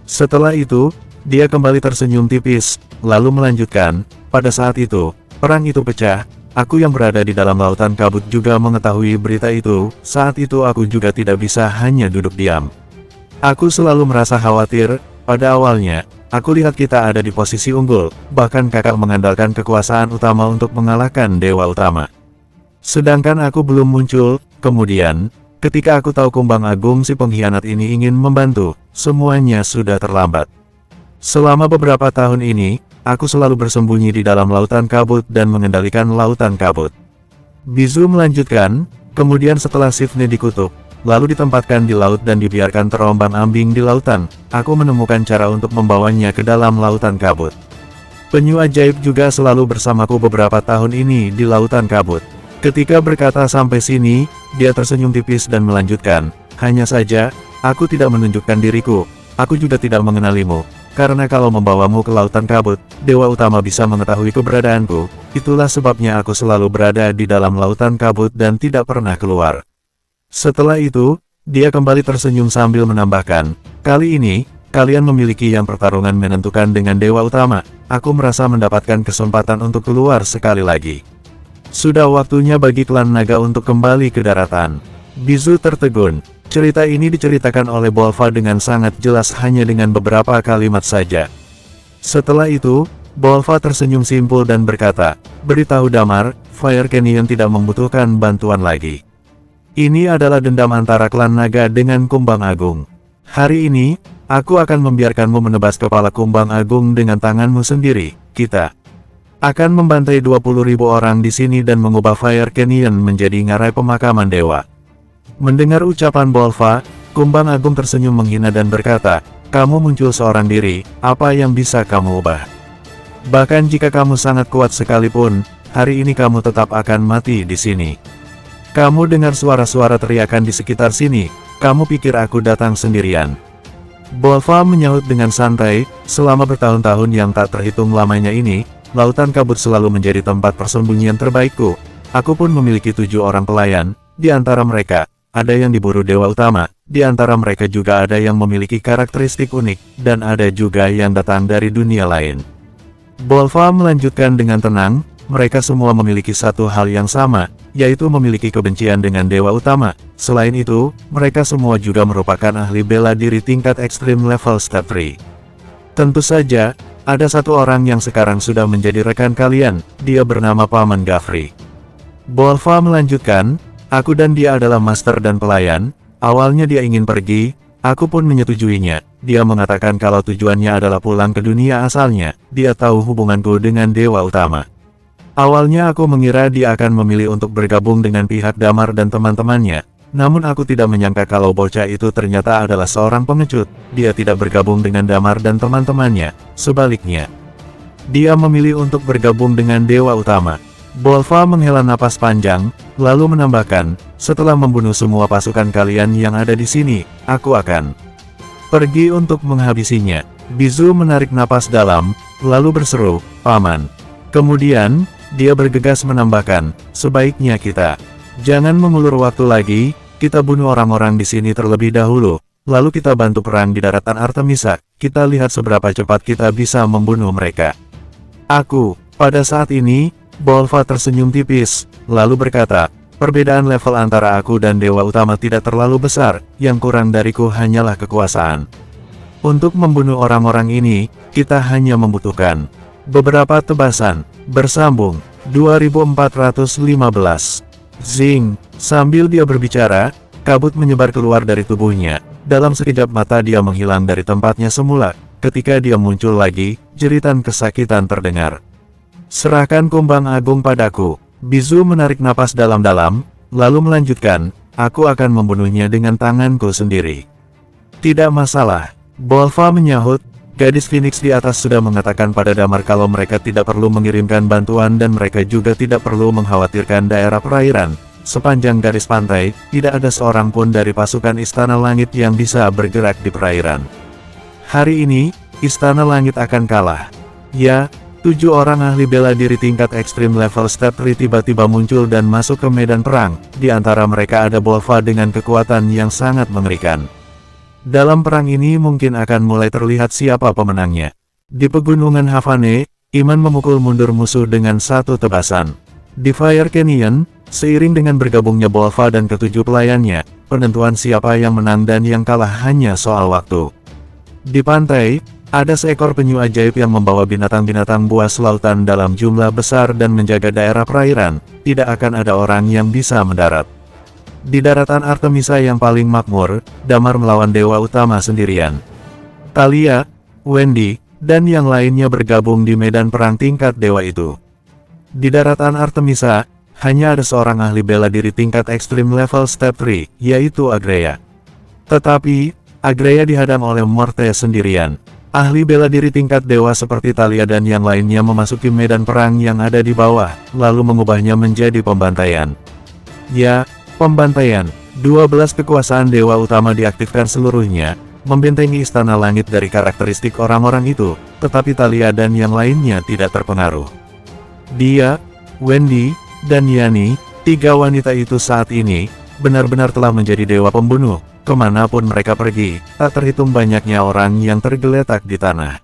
Setelah itu, dia kembali tersenyum tipis, lalu melanjutkan, pada saat itu, perang itu pecah, aku yang berada di dalam lautan kabut juga mengetahui berita itu, saat itu aku juga tidak bisa hanya duduk diam. Aku selalu merasa khawatir, pada awalnya, aku lihat kita ada di posisi unggul, bahkan kakak mengandalkan kekuasaan utama untuk mengalahkan dewa utama. Sedangkan aku belum muncul, kemudian, ketika aku tahu Kumbang Agung si pengkhianat ini ingin membantu, semuanya sudah terlambat. Selama beberapa tahun ini, aku selalu bersembunyi di dalam lautan kabut dan mengendalikan lautan kabut. Bizu melanjutkan, kemudian setelah Sifne dikutuk, lalu ditempatkan di laut dan dibiarkan terombang-ambing di lautan, aku menemukan cara untuk membawanya ke dalam lautan kabut. Penyu ajaib juga selalu bersamaku beberapa tahun ini di lautan kabut. Ketika berkata sampai sini, dia tersenyum tipis dan melanjutkan, hanya saja, aku tidak menunjukkan diriku, aku juga tidak mengenalimu. Karena kalau membawamu ke lautan kabut, dewa utama bisa mengetahui keberadaanku, itulah sebabnya aku selalu berada di dalam lautan kabut dan tidak pernah keluar. Setelah itu, dia kembali tersenyum sambil menambahkan, kali ini, kalian memiliki yang pertarungan menentukan dengan dewa utama, aku merasa mendapatkan kesempatan untuk keluar sekali lagi. Sudah waktunya bagi klan naga untuk kembali ke daratan. Bizu tertegun. Cerita ini diceritakan oleh Bolva dengan sangat jelas hanya dengan beberapa kalimat saja. Setelah itu, Bolva tersenyum simpul dan berkata, beritahu Damar, Fire Canyon tidak membutuhkan bantuan lagi. Ini adalah dendam antara klan naga dengan Kumbang Agung. Hari ini, aku akan membiarkanmu menebas kepala Kumbang Agung dengan tanganmu sendiri. Kita akan membantai 20.000 orang di sini dan mengubah Fire Canyon menjadi ngarai pemakaman dewa. Mendengar ucapan Bolva, Kumbang Agung tersenyum menghina dan berkata, kamu muncul seorang diri, apa yang bisa kamu ubah? Bahkan jika kamu sangat kuat sekalipun, hari ini kamu tetap akan mati di sini. Kamu dengar suara-suara teriakan di sekitar sini, kamu pikir aku datang sendirian? Bolva menyahut dengan santai, selama bertahun-tahun yang tak terhitung lamanya ini, lautan kabut selalu menjadi tempat persembunyian terbaikku. Aku pun memiliki 7 orang pelayan, di antara mereka, ada yang diburu dewa utama, di antara mereka juga ada yang memiliki karakteristik unik, dan ada juga yang datang dari dunia lain. Bolva melanjutkan dengan tenang, mereka semua memiliki satu hal yang sama, yaitu memiliki kebencian dengan dewa utama. Selain itu, mereka semua juga merupakan ahli bela diri tingkat ekstrim level step 3. Tentu saja, ada satu orang yang sekarang sudah menjadi rekan kalian, dia bernama Paman Gafri. Bolva melanjutkan, aku dan dia adalah master dan pelayan, awalnya dia ingin pergi, aku pun menyetujuinya, dia mengatakan kalau tujuannya adalah pulang ke dunia asalnya, dia tahu hubunganku dengan dewa utama. Awalnya aku mengira dia akan memilih untuk bergabung dengan pihak Damar dan teman-temannya, namun aku tidak menyangka kalau bocah itu ternyata adalah seorang pengecut, dia tidak bergabung dengan Damar dan teman-temannya, sebaliknya. Dia memilih untuk bergabung dengan dewa utama. Bolva menghela napas panjang, lalu menambahkan, setelah membunuh semua pasukan kalian yang ada di sini, aku akan pergi untuk menghabisinya. Bizu menarik napas dalam, lalu berseru, Paman. Kemudian, dia bergegas menambahkan, sebaiknya kita jangan mengulur waktu lagi, kita bunuh orang-orang di sini terlebih dahulu, lalu kita bantu perang di daratan Artemisa, kita lihat seberapa cepat kita bisa membunuh mereka. Pada saat ini, Bolva tersenyum tipis, lalu berkata, perbedaan level antara aku dan dewa utama tidak terlalu besar, yang kurang dariku hanyalah kekuasaan. Untuk membunuh orang-orang ini, kita hanya membutuhkan beberapa tebasan. Bersambung, 2415. Zing, sambil dia berbicara, kabut menyebar keluar dari tubuhnya, dalam sekejap mata dia menghilang dari tempatnya semula, ketika dia muncul lagi, jeritan kesakitan terdengar. Serahkan Kumbang Agung padaku. Bizu menarik napas dalam-dalam, lalu melanjutkan, aku akan membunuhnya dengan tanganku sendiri. Tidak masalah. Bolva menyahut, Gadis Phoenix di atas sudah mengatakan pada Damar kalau mereka tidak perlu mengirimkan bantuan dan mereka juga tidak perlu mengkhawatirkan daerah perairan. Sepanjang garis pantai, tidak ada seorang pun dari pasukan Istana Langit yang bisa bergerak di perairan. Hari ini, Istana Langit akan kalah. Ya, 7 orang ahli bela diri tingkat ekstrim level step 3 tiba-tiba muncul dan masuk ke medan perang. Di antara mereka ada Bolva dengan kekuatan yang sangat mengerikan. Dalam perang ini mungkin akan mulai terlihat siapa pemenangnya. Di pegunungan Havane, Iman memukul mundur musuh dengan satu tebasan. Di Fire Canyon, seiring dengan bergabungnya Bolva dan ketujuh pelayannya, penentuan siapa yang menang dan yang kalah hanya soal waktu. Di pantai, ada seekor penyu ajaib yang membawa binatang-binatang buas lautan dalam jumlah besar dan menjaga daerah perairan. Tidak akan ada orang yang bisa mendarat. Di daratan Artemisa yang paling makmur, Damar melawan Dewa Utama sendirian. Thalia, Wendy, dan yang lainnya bergabung di medan perang tingkat dewa itu. Di daratan Artemisa, hanya ada seorang ahli bela diri tingkat ekstrim level step 3, yaitu Agreya. Tetapi, Agreya dihadang oleh Morte sendirian. Ahli bela diri tingkat dewa seperti Thalia dan yang lainnya memasuki medan perang yang ada di bawah, lalu mengubahnya menjadi pembantaian. Ya, pembantaian. 12 kekuasaan dewa utama diaktifkan seluruhnya, membentengi Istana Langit dari karakteristik orang-orang itu, tetapi Thalia dan yang lainnya tidak terpengaruh. Dia, Wendy, dan Yani, 3 wanita itu saat ini, benar-benar telah menjadi dewa pembunuh. Kemanapun mereka pergi, tak terhitung banyaknya orang yang tergeletak di tanah.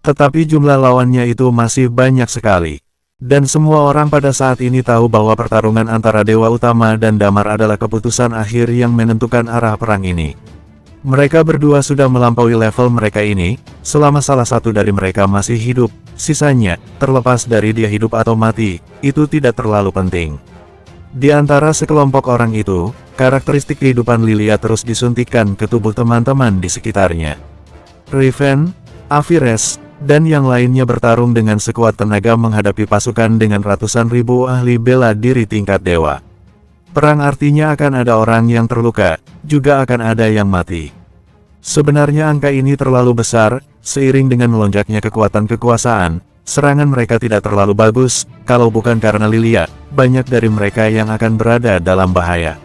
Tetapi jumlah lawannya itu masih banyak sekali. Dan semua orang pada saat ini tahu bahwa pertarungan antara Dewa Utama dan Damar adalah keputusan akhir yang menentukan arah perang ini. Mereka berdua sudah melampaui level mereka ini, selama salah satu dari mereka masih hidup, sisanya, terlepas dari dia hidup atau mati, itu tidak terlalu penting. Di antara sekelompok orang itu, karakteristik kehidupan Lilia terus disuntikkan ke tubuh teman-teman di sekitarnya. Riven, Avires, dan yang lainnya bertarung dengan sekuat tenaga menghadapi pasukan dengan ratusan ribu ahli bela diri tingkat dewa. Perang artinya akan ada orang yang terluka, juga akan ada yang mati. Sebenarnya angka ini terlalu besar, seiring dengan melonjaknya kekuatan kekuasaan, serangan mereka tidak terlalu bagus, kalau bukan karena Lilia, banyak dari mereka yang akan berada dalam bahaya.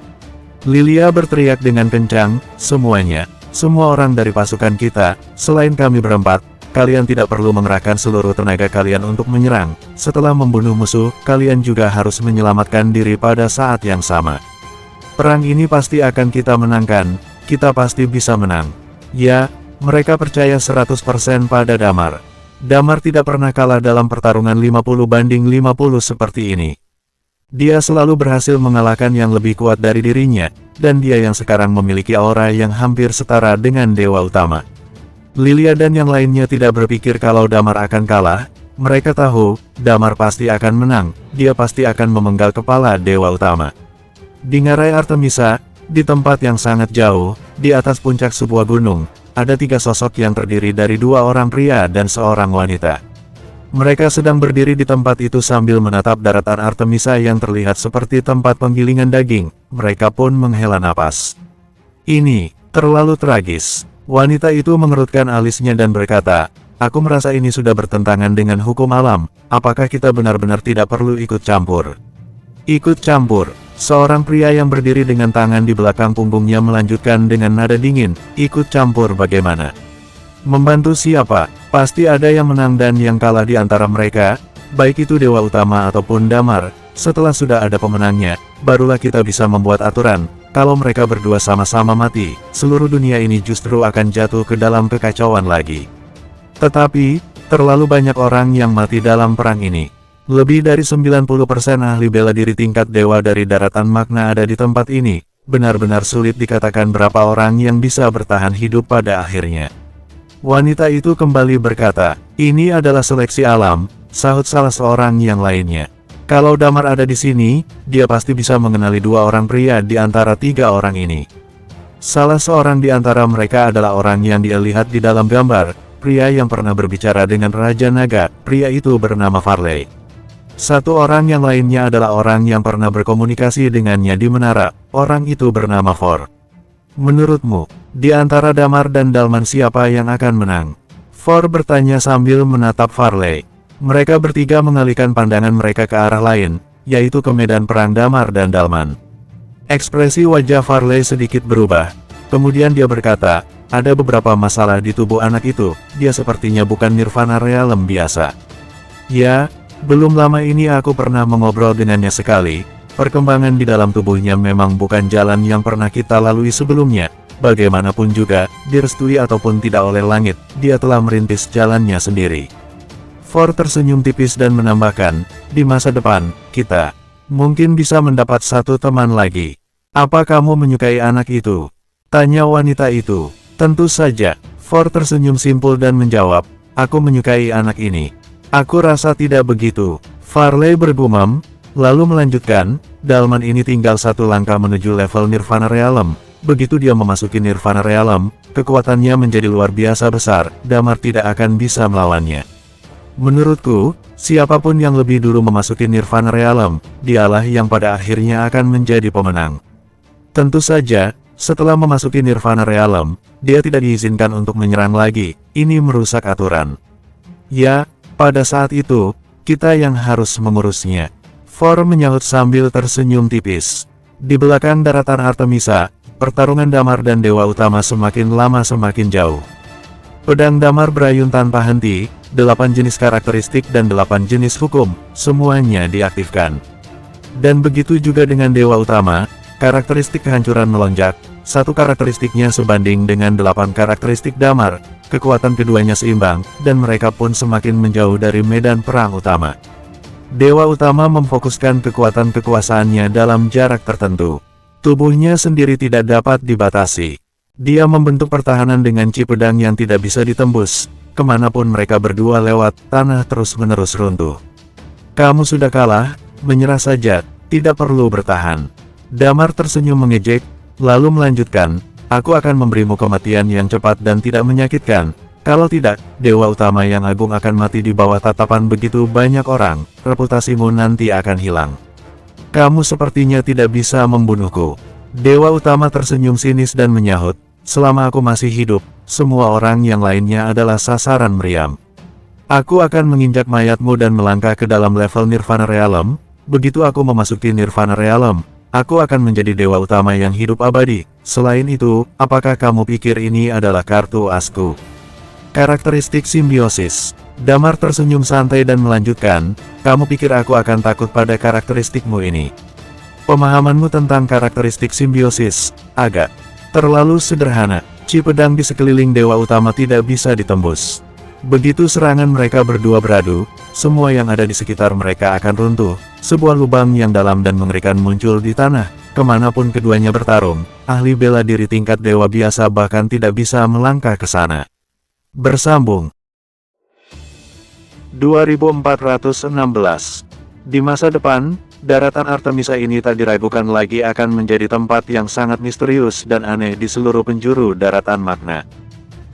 Lilia berteriak dengan kencang, semuanya, semua orang dari pasukan kita, selain kami berempat, kalian tidak perlu mengerahkan seluruh tenaga kalian untuk menyerang. Setelah membunuh musuh, kalian juga harus menyelamatkan diri pada saat yang sama. Perang ini pasti akan kita menangkan, kita pasti bisa menang. Ya, mereka percaya 100% pada Damar. Damar tidak pernah kalah dalam pertarungan 50-50 seperti ini. Dia selalu berhasil mengalahkan yang lebih kuat dari dirinya, dan dia yang sekarang memiliki aura yang hampir setara dengan Dewa Utama. Lilia dan yang lainnya tidak berpikir kalau Damar akan kalah, mereka tahu, Damar pasti akan menang, dia pasti akan memenggal kepala Dewa Utama. Di ngarai Artemisa, di tempat yang sangat jauh, di atas puncak sebuah gunung, ada 3 sosok yang terdiri dari 2 orang pria dan seorang wanita. Mereka sedang berdiri di tempat itu sambil menatap daratan Artemisa yang terlihat seperti tempat penggilingan daging. Mereka pun menghela napas. Ini terlalu tragis. Wanita itu mengerutkan alisnya dan berkata, aku merasa ini sudah bertentangan dengan hukum alam. Apakah kita benar-benar tidak perlu ikut campur? Ikut campur. Seorang pria yang berdiri dengan tangan di belakang punggungnya melanjutkan dengan nada dingin, ikut campur bagaimana? Membantu siapa? Pasti ada yang menang dan yang kalah di antara mereka, baik itu Dewa Utama ataupun Damar. Setelah sudah ada pemenangnya, barulah kita bisa membuat aturan. Kalau mereka berdua sama-sama mati, seluruh dunia ini justru akan jatuh ke dalam kekacauan lagi. Tetapi, terlalu banyak orang yang mati dalam perang ini. Lebih dari 90% ahli bela diri tingkat dewa dari daratan Magna ada di tempat ini. Benar-benar sulit dikatakan berapa orang yang bisa bertahan hidup pada akhirnya. Wanita itu kembali berkata, ini adalah seleksi alam, sahut salah seorang yang lainnya. Kalau Damar ada di sini, dia pasti bisa mengenali 2 orang pria di antara 3 orang ini. Salah seorang di antara mereka adalah orang yang dia lihat di dalam gambar, pria yang pernah berbicara dengan Raja Naga, pria itu bernama Farley. Satu orang yang lainnya adalah orang yang pernah berkomunikasi dengannya di menara, orang itu bernama For. Menurutmu, di antara Damar dan Dalman siapa yang akan menang? For bertanya sambil menatap Farley. Mereka bertiga mengalihkan pandangan mereka ke arah lain, yaitu ke medan perang Damar dan Dalman. Ekspresi wajah Farley sedikit berubah. Kemudian dia berkata, ada beberapa masalah di tubuh anak itu, dia sepertinya bukan Nirvana Realm biasa. Ya, belum lama ini aku pernah mengobrol dengannya sekali. Perkembangan di dalam tubuhnya memang bukan jalan yang pernah kita lalui sebelumnya. Bagaimanapun juga, direstui ataupun tidak oleh langit, dia telah merintis jalannya sendiri. For tersenyum tipis dan menambahkan, di masa depan, kita mungkin bisa mendapat satu teman lagi. Apa kamu menyukai anak itu? Tanya wanita itu. Tentu saja, For tersenyum simpul dan menjawab, aku menyukai anak ini. Aku rasa tidak begitu. Farley bergumam, lalu melanjutkan, Dalman ini tinggal satu langkah menuju level Nirvana Realm. Begitu dia memasuki Nirvana Realm, kekuatannya menjadi luar biasa besar, Damar tidak akan bisa melawannya. Menurutku, siapapun yang lebih dulu memasuki Nirvana Realm, dialah yang pada akhirnya akan menjadi pemenang. Tentu saja, setelah memasuki Nirvana Realm, dia tidak diizinkan untuk menyerang lagi, ini merusak aturan. Ya, pada saat itu, kita yang harus mengurusnya. For menyahut sambil tersenyum tipis. Di belakang daratan Artemisa, pertarungan Damar dan Dewa Utama semakin lama semakin jauh. Pedang Damar berayun tanpa henti, 8 jenis karakteristik dan 8 jenis hukum, semuanya diaktifkan. Dan begitu juga dengan Dewa Utama, karakteristik kehancuran melonjak, satu karakteristiknya sebanding dengan 8 karakteristik Damar, kekuatan keduanya seimbang, dan mereka pun semakin menjauh dari medan perang utama. Dewa Utama memfokuskan kekuatan kekuasaannya dalam jarak tertentu. Tubuhnya sendiri tidak dapat dibatasi. Dia membentuk pertahanan dengan ci pedang yang tidak bisa ditembus. Kemanapun mereka berdua lewat, tanah terus-menerus runtuh. Kamu sudah kalah, menyerah saja, tidak perlu bertahan. Damar tersenyum mengejek, lalu melanjutkan, aku akan memberimu kematian yang cepat dan tidak menyakitkan. Kalau tidak, Dewa Utama yang agung akan mati di bawah tatapan begitu banyak orang, reputasimu nanti akan hilang. Kamu sepertinya tidak bisa membunuhku. Dewa Utama tersenyum sinis dan menyahut, selama aku masih hidup, semua orang yang lainnya adalah sasaran meriam. Aku akan menginjak mayatmu dan melangkah ke dalam level Nirvana Realm. Begitu aku memasuki Nirvana Realm, aku akan menjadi Dewa Utama yang hidup abadi. Selain itu, apakah kamu pikir ini adalah kartu asku? Karakteristik simbiosis. Damar tersenyum santai dan melanjutkan, kamu pikir aku akan takut pada karakteristikmu ini? Pemahamanmu tentang karakteristik simbiosis agak terlalu sederhana. Ci pedang di sekeliling Dewa Utama tidak bisa ditembus. Begitu serangan mereka berdua beradu, semua yang ada di sekitar mereka akan runtuh. Sebuah lubang yang dalam dan mengerikan muncul di tanah. Kemanapun keduanya bertarung, ahli bela diri tingkat dewa biasa bahkan tidak bisa melangkah ke sana. Bersambung 2416. Di masa depan, daratan Artemisa ini tak diragukan lagi akan menjadi tempat yang sangat misterius dan aneh di seluruh penjuru daratan Magna.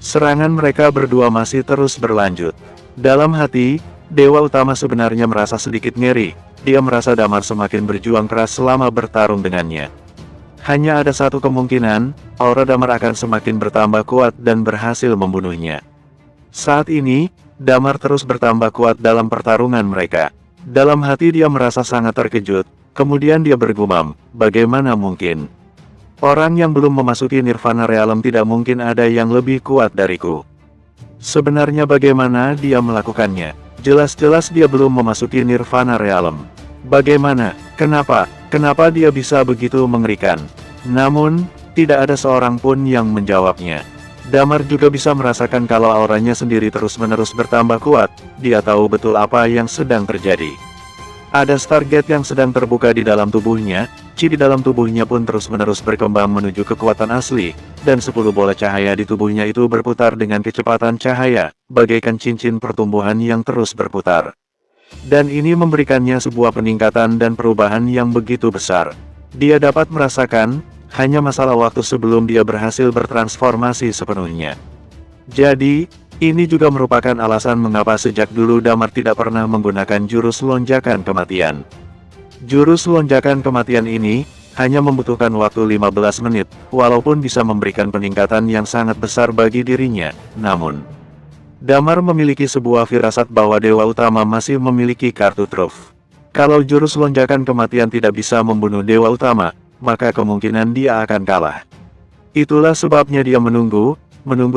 Serangan mereka berdua masih terus berlanjut. Dalam hati, Dewa Utama sebenarnya merasa sedikit ngeri. Dia merasa Damar semakin berjuang keras selama bertarung dengannya. Hanya ada satu kemungkinan, aura Damar akan semakin bertambah kuat dan berhasil membunuhnya. Saat ini, Damar terus bertambah kuat dalam pertarungan mereka. Dalam hati dia merasa sangat terkejut, kemudian dia bergumam, bagaimana mungkin? Orang yang belum memasuki Nirvana Realm tidak mungkin ada yang lebih kuat dariku. Sebenarnya bagaimana dia melakukannya? Jelas-jelas dia belum memasuki Nirvana Realm. Bagaimana? Kenapa dia bisa begitu mengerikan? Namun, tidak ada seorang pun yang menjawabnya. Damar juga bisa merasakan kalau auranya sendiri terus-menerus bertambah kuat. Dia tahu betul apa yang sedang terjadi. Ada Stargate yang sedang terbuka di dalam tubuhnya. Chi di dalam tubuhnya pun terus-menerus berkembang menuju kekuatan asli. Dan 10 bola cahaya di tubuhnya itu berputar dengan kecepatan cahaya, bagaikan cincin pertumbuhan yang terus berputar. Dan ini memberikannya sebuah peningkatan dan perubahan yang begitu besar. Dia dapat merasakan, hanya masalah waktu sebelum dia berhasil bertransformasi sepenuhnya. Jadi, ini juga merupakan alasan mengapa sejak dulu Damar tidak pernah menggunakan jurus lonjakan kematian. Jurus lonjakan kematian ini, hanya membutuhkan waktu 15 menit, walaupun bisa memberikan peningkatan yang sangat besar bagi dirinya, namun Damar memiliki sebuah firasat bahwa Dewa Utama masih memiliki kartu truf. Kalau jurus lonjakan kematian tidak bisa membunuh Dewa Utama, maka kemungkinan dia akan kalah. Itulah sebabnya dia menunggu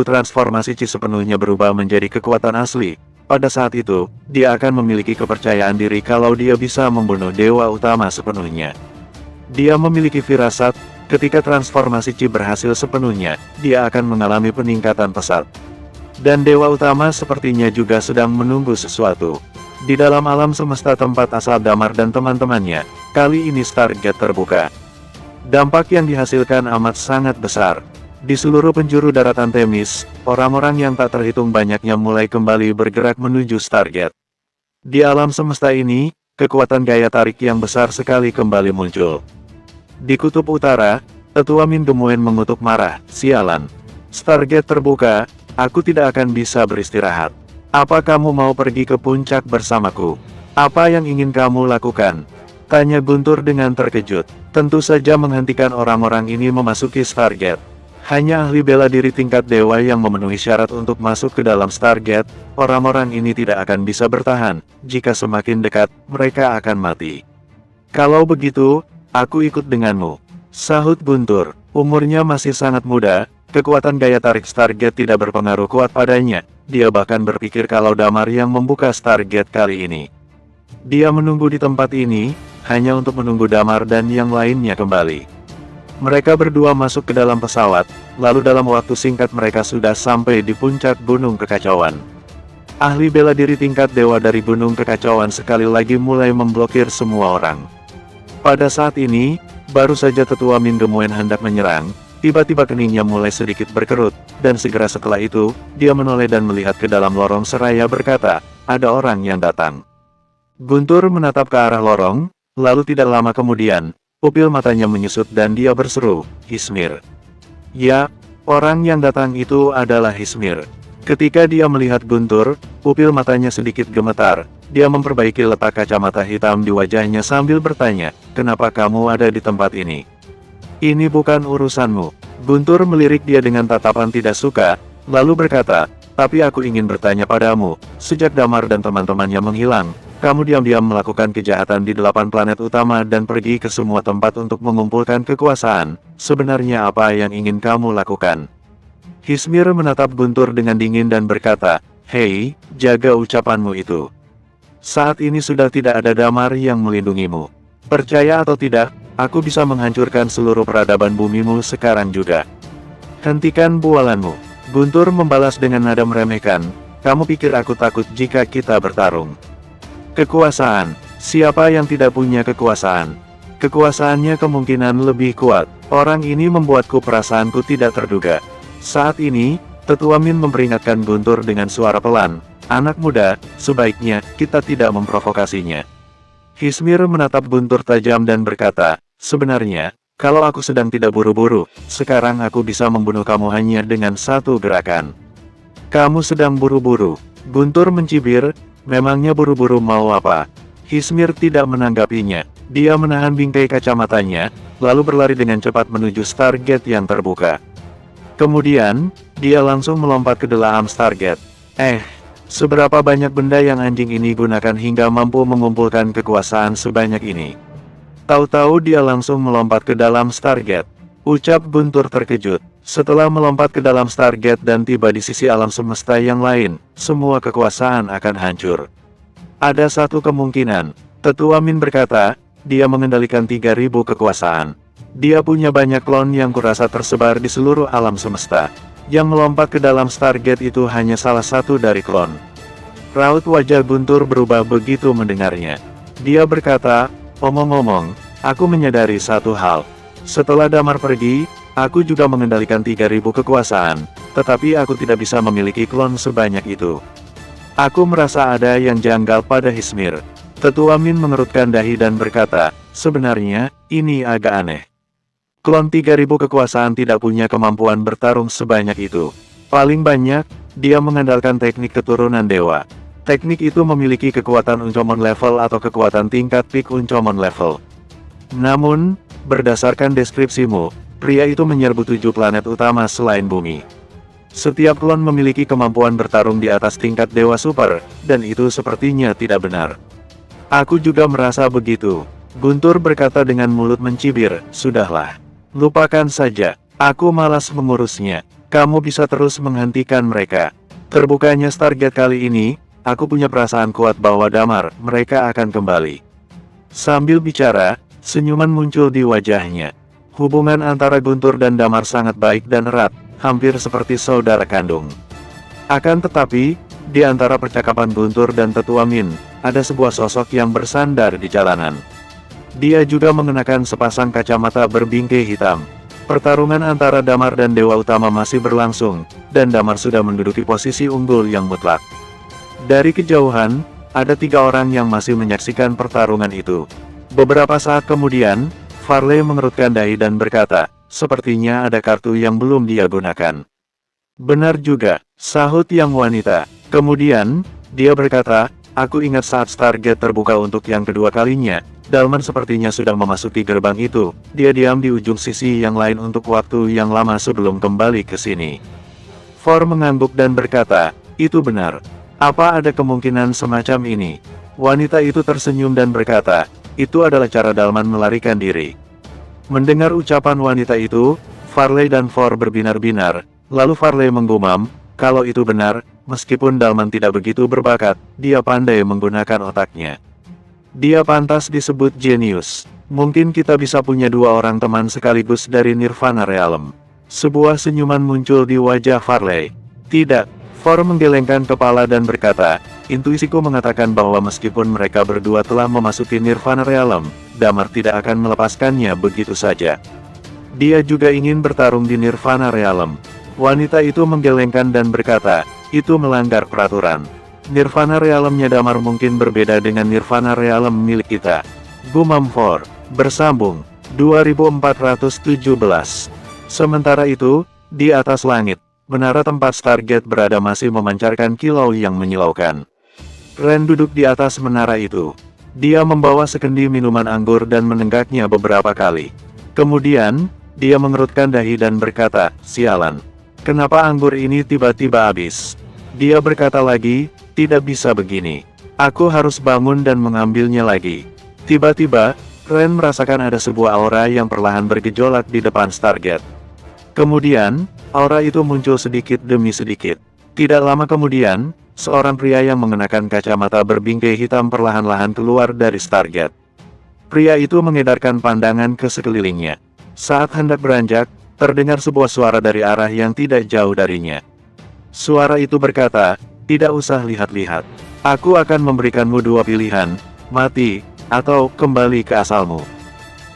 transformasi Chi sepenuhnya berubah menjadi kekuatan asli. Pada saat itu, dia akan memiliki kepercayaan diri kalau dia bisa membunuh Dewa Utama sepenuhnya. Dia memiliki firasat, ketika transformasi Chi berhasil sepenuhnya, dia akan mengalami peningkatan pesat. Dan Dewa Utama sepertinya juga sedang menunggu sesuatu. Di dalam alam semesta tempat asal Damar dan teman-temannya, kali ini Stargate terbuka. Dampak yang dihasilkan amat sangat besar. Di seluruh penjuru daratan Themis, orang-orang yang tak terhitung banyaknya mulai kembali bergerak menuju Stargate. Di alam semesta ini, kekuatan gaya tarik yang besar sekali kembali muncul. Di kutub utara, Tetua Min Gemuen mengutuk marah, "Sialan. Stargate terbuka, aku tidak akan bisa beristirahat. Apa kamu mau pergi ke puncak bersamaku? Apa yang ingin kamu lakukan?" Tanya Guntur dengan terkejut. Tentu saja menghentikan orang-orang ini memasuki Stargate. Hanya ahli bela diri tingkat dewa yang memenuhi syarat untuk masuk ke dalam Stargate. Orang-orang ini tidak akan bisa bertahan. Jika semakin dekat, mereka akan mati. "Kalau begitu, aku ikut denganmu," sahut Guntur. Umurnya masih sangat muda. Kekuatan gaya tarik Stargate tidak berpengaruh kuat padanya. Dia bahkan berpikir kalau Damar yang membuka Stargate kali ini. Dia menunggu di tempat ini, hanya untuk menunggu Damar dan yang lainnya kembali. Mereka berdua masuk ke dalam pesawat, lalu dalam waktu singkat mereka sudah sampai di puncak Gunung Kekacauan. Ahli bela diri tingkat dewa dari Gunung Kekacauan sekali lagi mulai memblokir semua orang. Pada saat ini, baru saja Tetua Min Gemuen hendak menyerang, tiba-tiba keningnya mulai sedikit berkerut, dan segera setelah itu, dia menoleh dan melihat ke dalam lorong seraya berkata, "Ada orang yang datang." Guntur menatap ke arah lorong, lalu tidak lama kemudian, pupil matanya menyusut dan dia berseru, "Hismir." Ya, orang yang datang itu adalah Hismir. Ketika dia melihat Guntur, pupil matanya sedikit gemetar. Dia memperbaiki letak kacamata hitam di wajahnya sambil bertanya, "Kenapa kamu ada di tempat ini?" "Ini bukan urusanmu." Guntur melirik dia dengan tatapan tidak suka, lalu berkata, "Tapi aku ingin bertanya padamu, sejak Damar dan teman-temannya menghilang, kamu diam-diam melakukan kejahatan di 8 planet utama dan pergi ke semua tempat untuk mengumpulkan kekuasaan. Sebenarnya apa yang ingin kamu lakukan?" Hismir menatap Guntur dengan dingin dan berkata, "Hei, jaga ucapanmu itu. Saat ini sudah tidak ada Damar yang melindungimu. Percaya atau tidak, aku bisa menghancurkan seluruh peradaban bumimu sekarang juga. Hentikan bualanmu." Guntur membalas dengan nada meremehkan, "Kamu pikir aku takut jika kita bertarung? Kekuasaan. Siapa yang tidak punya kekuasaan? Kekuasaannya kemungkinan lebih kuat. Orang ini membuatku perasaanku tidak terduga." Saat ini, Tetua Min memperingatkan Guntur dengan suara pelan, "Anak muda, sebaiknya kita tidak memprovokasinya." Hismir menatap Guntur tajam dan berkata, "Sebenarnya, kalau aku sedang tidak buru-buru, sekarang aku bisa membunuh kamu hanya dengan satu gerakan." "Kamu sedang buru-buru?" Guntur mencibir, "Memangnya buru-buru mau apa?" Hismir tidak menanggapinya. Dia menahan bingkai kacamatanya, lalu berlari dengan cepat menuju Stargate yang terbuka. Kemudian, dia langsung melompat ke dalam Stargate. Seberapa banyak benda yang anjing ini gunakan hingga mampu mengumpulkan kekuasaan sebanyak ini? Tahu-tahu dia langsung melompat ke dalam Stargate. Ucap Guntur terkejut. Setelah melompat ke dalam Stargate dan tiba di sisi alam semesta yang lain, semua kekuasaan akan hancur. Ada satu kemungkinan, Tetua Min berkata, dia mengendalikan 3.000 kekuasaan. Dia punya banyak klon yang kurasa tersebar di seluruh alam semesta. Yang melompat ke dalam Stargate itu hanya salah satu dari klon. Raut wajah Guntur berubah begitu mendengarnya. Dia berkata, "Omong-omong, aku menyadari satu hal. Setelah Damar pergi, aku juga mengendalikan 3.000 kekuasaan, tetapi aku tidak bisa memiliki klon sebanyak itu." Aku merasa ada yang janggal pada Hismir. Tetua Min mengerutkan dahi dan berkata, "Sebenarnya, ini agak aneh. Klon 3.000 kekuasaan tidak punya kemampuan bertarung sebanyak itu. Paling banyak, dia mengandalkan teknik keturunan dewa. Teknik itu memiliki kekuatan Uncomon level atau kekuatan tingkat peak Uncomon level. Namun, berdasarkan deskripsimu, pria itu menyerbu 7 planet utama selain bumi. Setiap klon memiliki kemampuan bertarung di atas tingkat Dewa Super, dan itu sepertinya tidak benar. Aku juga merasa begitu. Guntur berkata dengan mulut mencibir, sudahlah. Lupakan saja, aku malas mengurusnya. Kamu bisa terus menghentikan mereka. Terbukanya Stargate kali ini, aku punya perasaan kuat bahwa Damar, mereka akan kembali. Sambil bicara, senyuman muncul di wajahnya. Hubungan antara Guntur dan Damar sangat baik dan erat, hampir seperti saudara kandung. Akan tetapi, di antara percakapan Guntur dan Tetua Min, ada sebuah sosok yang bersandar di jalanan. Dia juga mengenakan sepasang kacamata berbingkai hitam. Pertarungan antara Damar dan Dewa Utama masih berlangsung, dan Damar sudah menduduki posisi unggul yang mutlak. Dari kejauhan, ada 3 orang yang masih menyaksikan pertarungan itu. Beberapa saat kemudian, Farley mengerutkan dahi dan berkata, sepertinya ada kartu yang belum dia gunakan. Benar juga, sahut yang wanita. Kemudian, dia berkata, aku ingat saat Stargate terbuka untuk yang kedua kalinya, Dalman sepertinya sudah memasuki gerbang itu. Dia diam di ujung sisi yang lain untuk waktu yang lama sebelum kembali ke sini. For mengangguk dan berkata, itu benar. Apa ada kemungkinan semacam ini? Wanita itu tersenyum dan berkata, itu adalah cara Dalman melarikan diri. Mendengar ucapan wanita itu, Farley dan For berbinar-binar, lalu Farley menggumam, kalau itu benar, meskipun Dalman tidak begitu berbakat, dia pandai menggunakan otaknya. Dia pantas disebut jenius. Mungkin kita bisa punya 2 orang teman sekaligus dari Nirvana Realm. Sebuah senyuman muncul di wajah Farley. Tidak, For menggelengkan kepala dan berkata, intuisiku mengatakan bahwa meskipun mereka berdua telah memasuki Nirvana Realm, Damar tidak akan melepaskannya begitu saja. Dia juga ingin bertarung di Nirvana Realm. Wanita itu menggelengkan dan berkata, itu melanggar peraturan. Nirvana Realmnya Damar mungkin berbeda dengan Nirvana Realm milik kita. Gumam For. Bersambung. 2417. Sementara itu, di atas langit, menara tempat Stargate berada masih memancarkan kilau yang menyilaukan. Ren duduk di atas menara itu. Dia membawa sekendi minuman anggur dan menenggaknya beberapa kali. Kemudian, dia mengerutkan dahi dan berkata, sialan. Kenapa anggur ini tiba-tiba habis? Dia berkata lagi, tidak bisa begini. Aku harus bangun dan mengambilnya lagi. Tiba-tiba, Ren merasakan ada sebuah aura yang perlahan bergejolak di depan Stargate. Kemudian, aura itu muncul sedikit demi sedikit. Tidak lama kemudian, seorang pria yang mengenakan kacamata berbingkai hitam perlahan-lahan keluar dari Stargate. Pria itu mengedarkan pandangan ke sekelilingnya. Saat hendak beranjak, terdengar sebuah suara dari arah yang tidak jauh darinya. Suara itu berkata, tidak usah lihat-lihat. Aku akan memberikanmu 2 pilihan, mati, atau kembali ke asalmu.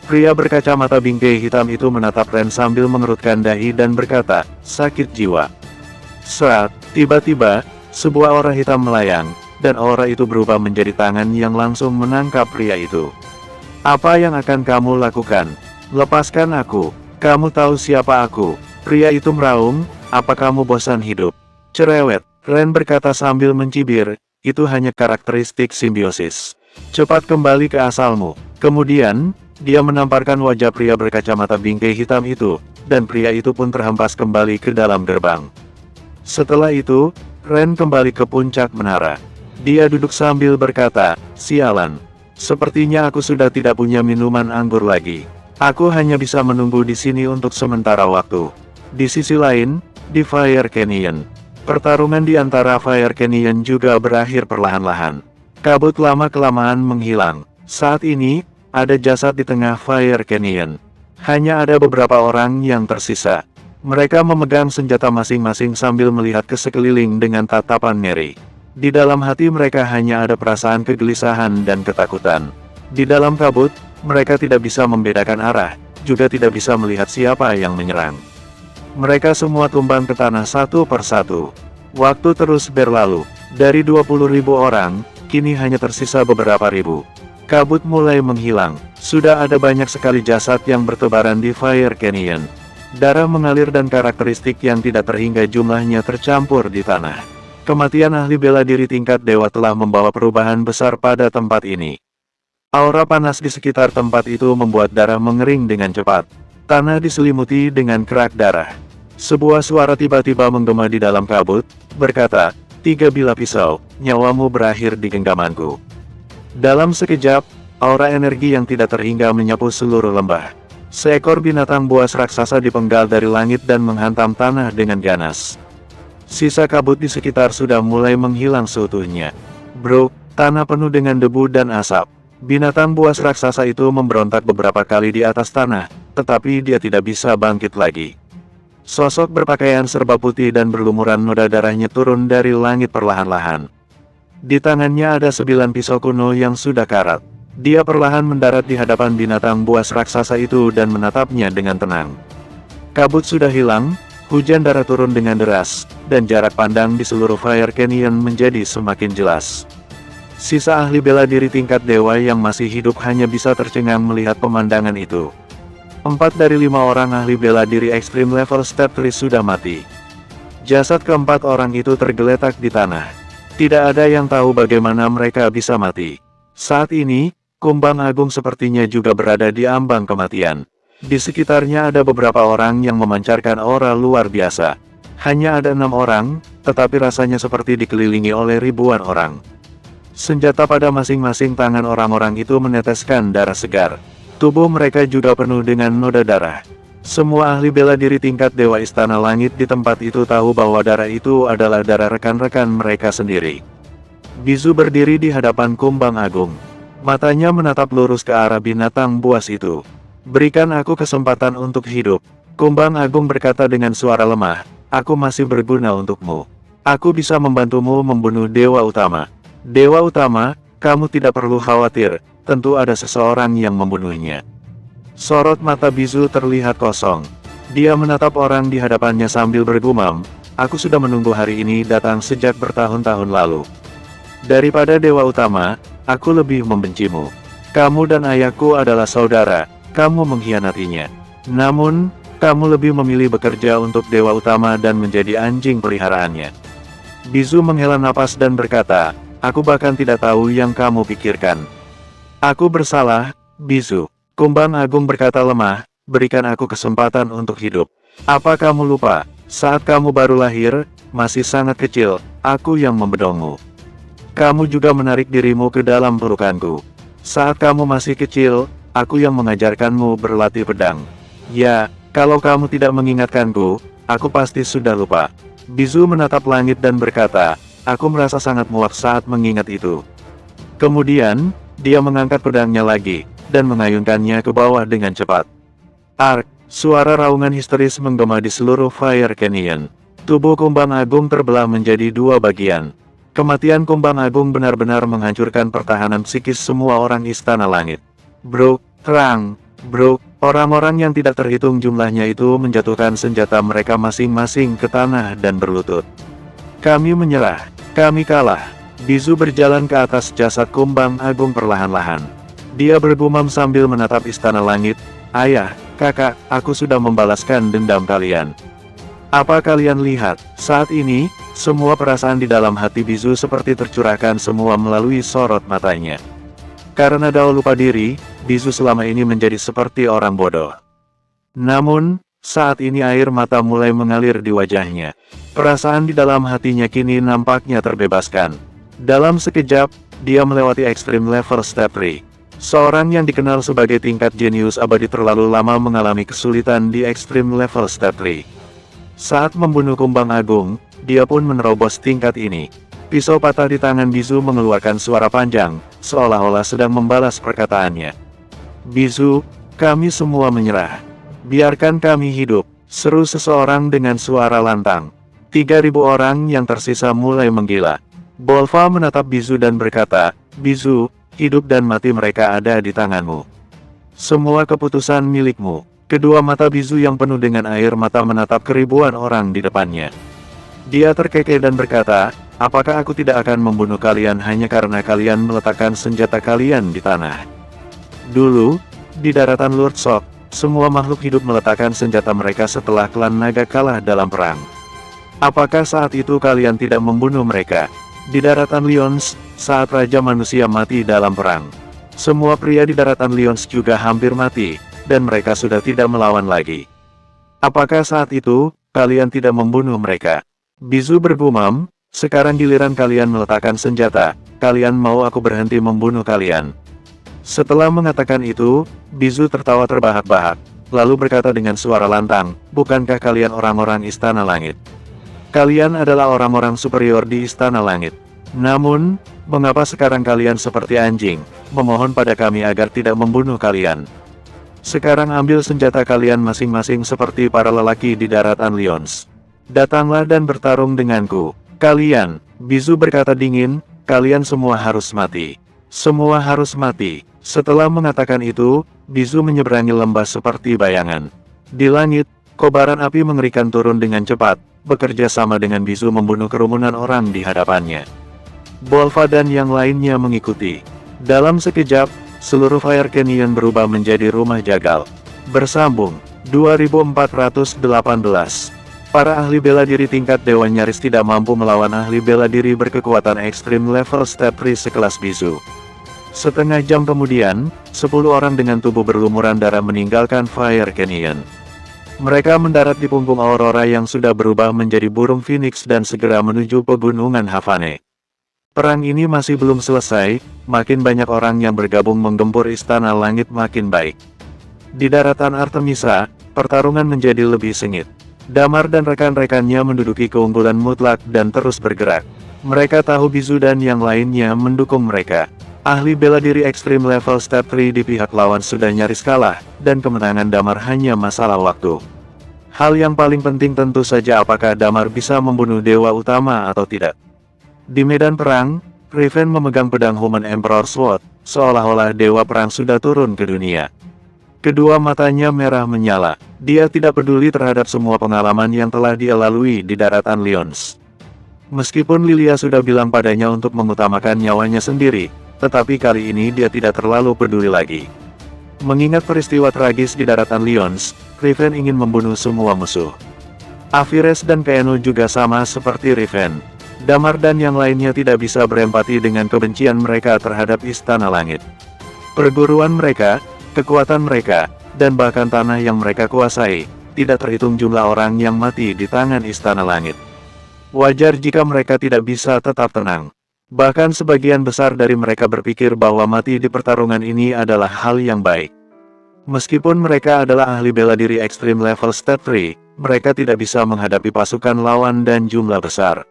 Pria berkacamata bingkai hitam itu menatap Ren sambil mengerutkan dahi dan berkata, sakit jiwa. Saat, tiba-tiba, sebuah aura hitam melayang, dan aura itu berubah menjadi tangan yang langsung menangkap pria itu. Apa yang akan kamu lakukan? Lepaskan aku. Kamu tahu siapa aku? Pria itu meraung, apa kamu bosan hidup? Cerewet, Ren berkata sambil mencibir, itu hanya karakteristik simbiosis. Cepat kembali ke asalmu. Kemudian, dia menamparkan wajah pria berkacamata bingkai hitam itu, dan pria itu pun terhempas kembali ke dalam gerbang. Setelah itu, Ren kembali ke puncak menara. Dia duduk sambil berkata, sialan. Sepertinya aku sudah tidak punya minuman anggur lagi. Aku hanya bisa menunggu di sini untuk sementara waktu. Di sisi lain, di Fire Canyon, pertarungan di antara Fire Canyon juga berakhir perlahan-lahan. Kabut lama-kelamaan menghilang. Saat ini, ada jasad di tengah Fire Canyon. Hanya ada beberapa orang yang tersisa. Mereka memegang senjata masing-masing sambil melihat ke sekeliling dengan tatapan ngeri. Di dalam hati mereka hanya ada perasaan kegelisahan dan ketakutan. Di dalam kabut, mereka tidak bisa membedakan arah, juga tidak bisa melihat siapa yang menyerang. Mereka semua tumbang ke tanah satu persatu. Waktu terus berlalu. Dari 20.000 orang, kini hanya tersisa beberapa ribu. Kabut mulai menghilang. Sudah ada banyak sekali jasad yang bertebaran di Fire Canyon. Darah mengalir dan karakteristik yang tidak terhingga jumlahnya tercampur di tanah. Kematian ahli bela diri tingkat dewa telah membawa perubahan besar pada tempat ini. Aura panas di sekitar tempat itu membuat darah mengering dengan cepat. Tanah diselimuti dengan kerak darah. Sebuah suara tiba-tiba menggema di dalam kabut, berkata, 3 bilah pisau, nyawamu berakhir di genggamanku. Dalam sekejap, aura energi yang tidak terhingga menyapu seluruh lembah. Seekor binatang buas raksasa dipenggal dari langit dan menghantam tanah dengan ganas. Sisa kabut di sekitar sudah mulai menghilang seutuhnya. Bro, tanah penuh dengan debu dan asap. Binatang buas raksasa itu memberontak beberapa kali di atas tanah, tetapi dia tidak bisa bangkit lagi. Sosok berpakaian serba putih dan berlumuran noda darahnya turun dari langit perlahan-lahan. Di tangannya ada 9 pisau kuno yang sudah karat. Dia perlahan mendarat di hadapan binatang buas raksasa itu dan menatapnya dengan tenang. Kabut sudah hilang, hujan darah turun dengan deras, dan jarak pandang di seluruh Fire Canyon menjadi semakin jelas. Sisa ahli bela diri tingkat dewa yang masih hidup hanya bisa tercengang melihat pemandangan itu. 4 dari 5 orang ahli bela diri Extreme Level Step 3 sudah mati. Jasad keempat orang itu tergeletak di tanah. Tidak ada yang tahu bagaimana mereka bisa mati. Saat ini, Kumbang Agung sepertinya juga berada di ambang kematian. Di sekitarnya ada beberapa orang yang memancarkan aura luar biasa. Hanya ada 6 orang, tetapi rasanya seperti dikelilingi oleh ribuan orang. Senjata pada masing-masing tangan orang-orang itu meneteskan darah segar. Tubuh mereka juga penuh dengan noda darah. Semua ahli bela diri tingkat Dewa Istana Langit di tempat itu tahu bahwa darah itu adalah darah rekan-rekan mereka sendiri. Bizu berdiri di hadapan Kumbang Agung. Matanya menatap lurus ke arah binatang buas itu. Berikan aku kesempatan untuk hidup. Kumbang Agung berkata dengan suara lemah, aku masih berguna untukmu. Aku bisa membantumu membunuh Dewa Utama. Dewa Utama, kamu tidak perlu khawatir. Tentu ada seseorang yang membunuhnya. Sorot mata Bizu terlihat kosong. Dia menatap orang di hadapannya sambil bergumam, aku sudah menunggu hari ini datang sejak bertahun-tahun lalu. Daripada Dewa Utama, aku lebih membencimu. Kamu dan ayahku adalah saudara, kamu mengkhianatinya. Namun, kamu lebih memilih bekerja untuk Dewa Utama dan menjadi anjing peliharaannya. Bizu menghela napas dan berkata, aku bahkan tidak tahu yang kamu pikirkan. Aku bersalah, Bizu. Kumbang Agung berkata lemah, berikan aku kesempatan untuk hidup. Apa kamu lupa, saat kamu baru lahir, masih sangat kecil, aku yang membedongmu. Kamu juga menarik dirimu ke dalam pelukanku. Saat kamu masih kecil, aku yang mengajarkanmu berlatih pedang. Ya, kalau kamu tidak mengingatkanku, aku pasti sudah lupa. Bizu menatap langit dan berkata, aku merasa sangat muak saat mengingat itu. Kemudian, dia mengangkat pedangnya lagi, dan mengayunkannya ke bawah dengan cepat. Ark, suara raungan histeris menggema di seluruh Fire Canyon. Tubuh Kumbang Agung terbelah menjadi 2 bagian. Kematian Kumbang Agung benar-benar menghancurkan pertahanan psikis semua orang Istana Langit. Bro, terang. Bro, orang-orang yang tidak terhitung jumlahnya itu menjatuhkan senjata mereka masing-masing ke tanah dan berlutut. Kami menyerah. Kami kalah. Bizu berjalan ke atas jasad Kumbang Agung perlahan-lahan. Dia bergumam sambil menatap Istana Langit, ayah, kakak, aku sudah membalaskan dendam kalian. Apa kalian lihat, saat ini, semua perasaan di dalam hati Bizu seperti tercurahkan semua melalui sorot matanya. Karena Dao lupa diri, Bizu selama ini menjadi seperti orang bodoh. Namun, saat ini air mata mulai mengalir di wajahnya. Perasaan di dalam hatinya kini nampaknya terbebaskan. Dalam sekejap, dia melewati Extreme Level Step 3. Seorang yang dikenal sebagai tingkat jenius abadi terlalu lama mengalami kesulitan di Extreme Level Step 3. Saat membunuh Kumbang Agung, dia pun menerobos tingkat ini. Pisau patah di tangan Bizu mengeluarkan suara panjang, seolah-olah sedang membalas perkataannya. Bizu, kami semua menyerah. Biarkan kami hidup, seru seseorang dengan suara lantang. 3.000 orang yang tersisa mulai menggila. Bolva menatap Bizu dan berkata, Bizu, hidup dan mati mereka ada di tanganmu. Semua keputusan milikmu. Kedua mata Bizu yang penuh dengan air mata menatap keribuan orang di depannya. Dia terkekeh dan berkata, apakah aku tidak akan membunuh kalian hanya karena kalian meletakkan senjata kalian di tanah? Dulu, di daratan Lord Sok, semua makhluk hidup meletakkan senjata mereka setelah klan naga kalah dalam perang. Apakah saat itu kalian tidak membunuh mereka? Di daratan Lions, saat Raja Manusia mati dalam perang, semua pria di daratan Lions juga hampir mati, dan mereka sudah tidak melawan lagi. Apakah saat itu, kalian tidak membunuh mereka. Bizu bergumam, sekarang giliran kalian meletakkan senjata, kalian mau aku berhenti membunuh kalian. Setelah mengatakan itu, Bizu tertawa terbahak-bahak, lalu berkata dengan suara lantang, bukankah kalian orang-orang Istana Langit? Kalian adalah orang-orang superior di Istana Langit. Namun, mengapa sekarang kalian seperti anjing, memohon pada kami agar tidak membunuh kalian? Sekarang ambil senjata kalian masing-masing seperti para lelaki di daratan Lions. Datanglah dan bertarung denganku. Kalian, Bizu berkata dingin, kalian semua harus mati. Semua harus mati. Setelah mengatakan itu, Bizu menyeberangi lembah seperti bayangan. Di langit, kobaran api mengerikan turun dengan cepat, bekerja sama dengan Bizu membunuh kerumunan orang di hadapannya. Bolva dan yang lainnya mengikuti. Dalam sekejap, seluruh Fire Canyon berubah menjadi rumah jagal. Bersambung, 2418. Para ahli bela diri tingkat dewa nyaris tidak mampu melawan ahli bela diri berkekuatan ekstrim level step 3 sekelas Bizu. Setengah jam kemudian, 10 orang dengan tubuh berlumuran darah meninggalkan Fire Canyon. Mereka mendarat di punggung Aurora yang sudah berubah menjadi burung Phoenix dan segera menuju pegunungan Havane. Perang ini masih belum selesai, makin banyak orang yang bergabung menggempur Istana Langit makin baik. Di daratan Artemisa, pertarungan menjadi lebih sengit. Damar dan rekan-rekannya menduduki keunggulan mutlak dan terus bergerak. Mereka tahu Bizu dan yang lainnya mendukung mereka. Ahli bela diri ekstrim level step 3 di pihak lawan sudah nyaris kalah, dan kemenangan Damar hanya masalah waktu. Hal yang paling penting tentu saja apakah Damar bisa membunuh dewa utama atau tidak. Di medan perang, Riven memegang pedang Human Emperor Sword, seolah-olah dewa perang sudah turun ke dunia. Kedua matanya merah menyala, dia tidak peduli terhadap semua pengalaman yang telah dia lalui di daratan Lions. Meskipun Lilia sudah bilang padanya untuk mengutamakan nyawanya sendiri, tetapi kali ini dia tidak terlalu peduli lagi. Mengingat peristiwa tragis di daratan Lions, Riven ingin membunuh semua musuh. Aphires dan Kaeno juga sama seperti Riven. Damar dan yang lainnya tidak bisa berempati dengan kebencian mereka terhadap Istana Langit. Perguruan mereka, kekuatan mereka, dan bahkan tanah yang mereka kuasai, tidak terhitung jumlah orang yang mati di tangan Istana Langit. Wajar jika mereka tidak bisa tetap tenang. Bahkan sebagian besar dari mereka berpikir bahwa mati di pertarungan ini adalah hal yang baik. Meskipun mereka adalah ahli bela diri ekstrim level step 3, mereka tidak bisa menghadapi pasukan lawan dan jumlah besar.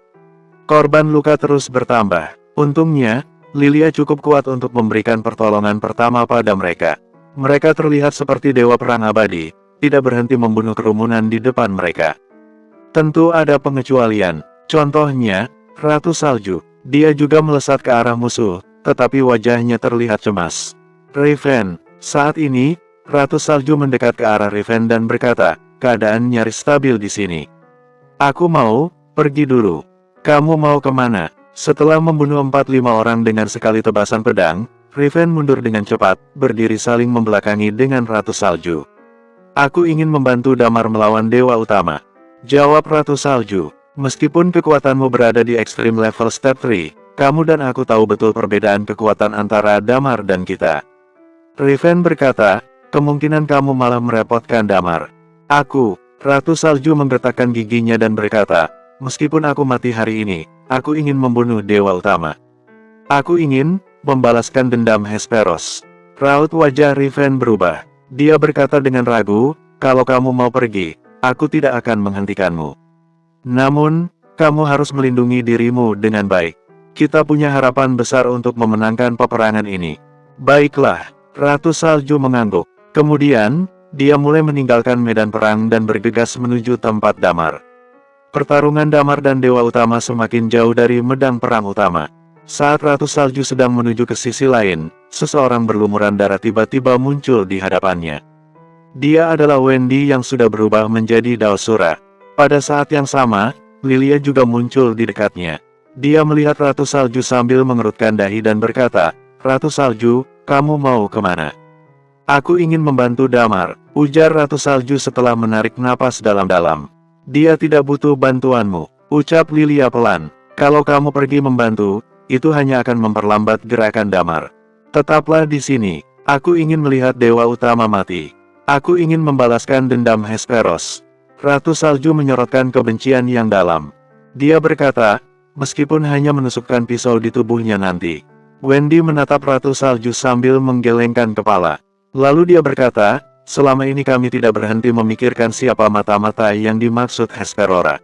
Korban luka terus bertambah. Untungnya, Lilia cukup kuat untuk memberikan pertolongan pertama pada mereka. Mereka terlihat seperti dewa perang abadi, tidak berhenti membunuh kerumunan di depan mereka. Tentu ada pengecualian, contohnya, Ratu Salju. Dia juga melesat ke arah musuh, tetapi wajahnya terlihat cemas. Riven, saat ini, Ratu Salju mendekat ke arah Riven dan berkata, keadaan nyaris stabil di sini. Aku mau pergi dulu. Kamu mau kemana? Setelah membunuh 4-5 orang dengan sekali tebasan pedang, Riven mundur dengan cepat, berdiri saling membelakangi dengan Ratu Salju. Aku ingin membantu Damar melawan Dewa Utama. Jawab Ratu Salju, meskipun kekuatanmu berada di ekstrim level step 3, kamu dan aku tahu betul perbedaan kekuatan antara Damar dan kita. Riven berkata, kemungkinan kamu malah merepotkan Damar. Ratu Salju menggertakkan giginya dan berkata, meskipun aku mati hari ini, aku ingin membunuh Dewa Utama. Aku ingin membalaskan dendam Hesperos. Raut wajah Riven berubah. Dia berkata dengan ragu, kalau kamu mau pergi, aku tidak akan menghentikanmu. Namun, kamu harus melindungi dirimu dengan baik. Kita punya harapan besar untuk memenangkan peperangan ini. Baiklah, Ratu Salju mengangguk. Kemudian, dia mulai meninggalkan medan perang dan bergegas menuju tempat Damar. Pertarungan Damar dan Dewa Utama semakin jauh dari medan perang utama. Saat Ratu Salju sedang menuju ke sisi lain, seseorang berlumuran darah tiba-tiba muncul di hadapannya. Dia adalah Wendy yang sudah berubah menjadi Daosura. Pada saat yang sama, Lilia juga muncul di dekatnya. Dia melihat Ratu Salju sambil mengerutkan dahi dan berkata, Ratu Salju, kamu mau kemana? Aku ingin membantu Damar, ujar Ratu Salju setelah menarik napas dalam-dalam. Dia tidak butuh bantuanmu, ucap Lilia pelan. Kalau kamu pergi membantu, itu hanya akan memperlambat gerakan Damar. Tetaplah di sini, aku ingin melihat Dewa Utama mati. Aku ingin membalaskan dendam Hesperos. Ratu Salju menyorotkan kebencian yang dalam. Dia berkata, meskipun hanya menusukkan pisau di tubuhnya nanti. Wendy menatap Ratu Salju sambil menggelengkan kepala. Lalu dia berkata, selama ini kami tidak berhenti memikirkan siapa mata-mata yang dimaksud Hesperora.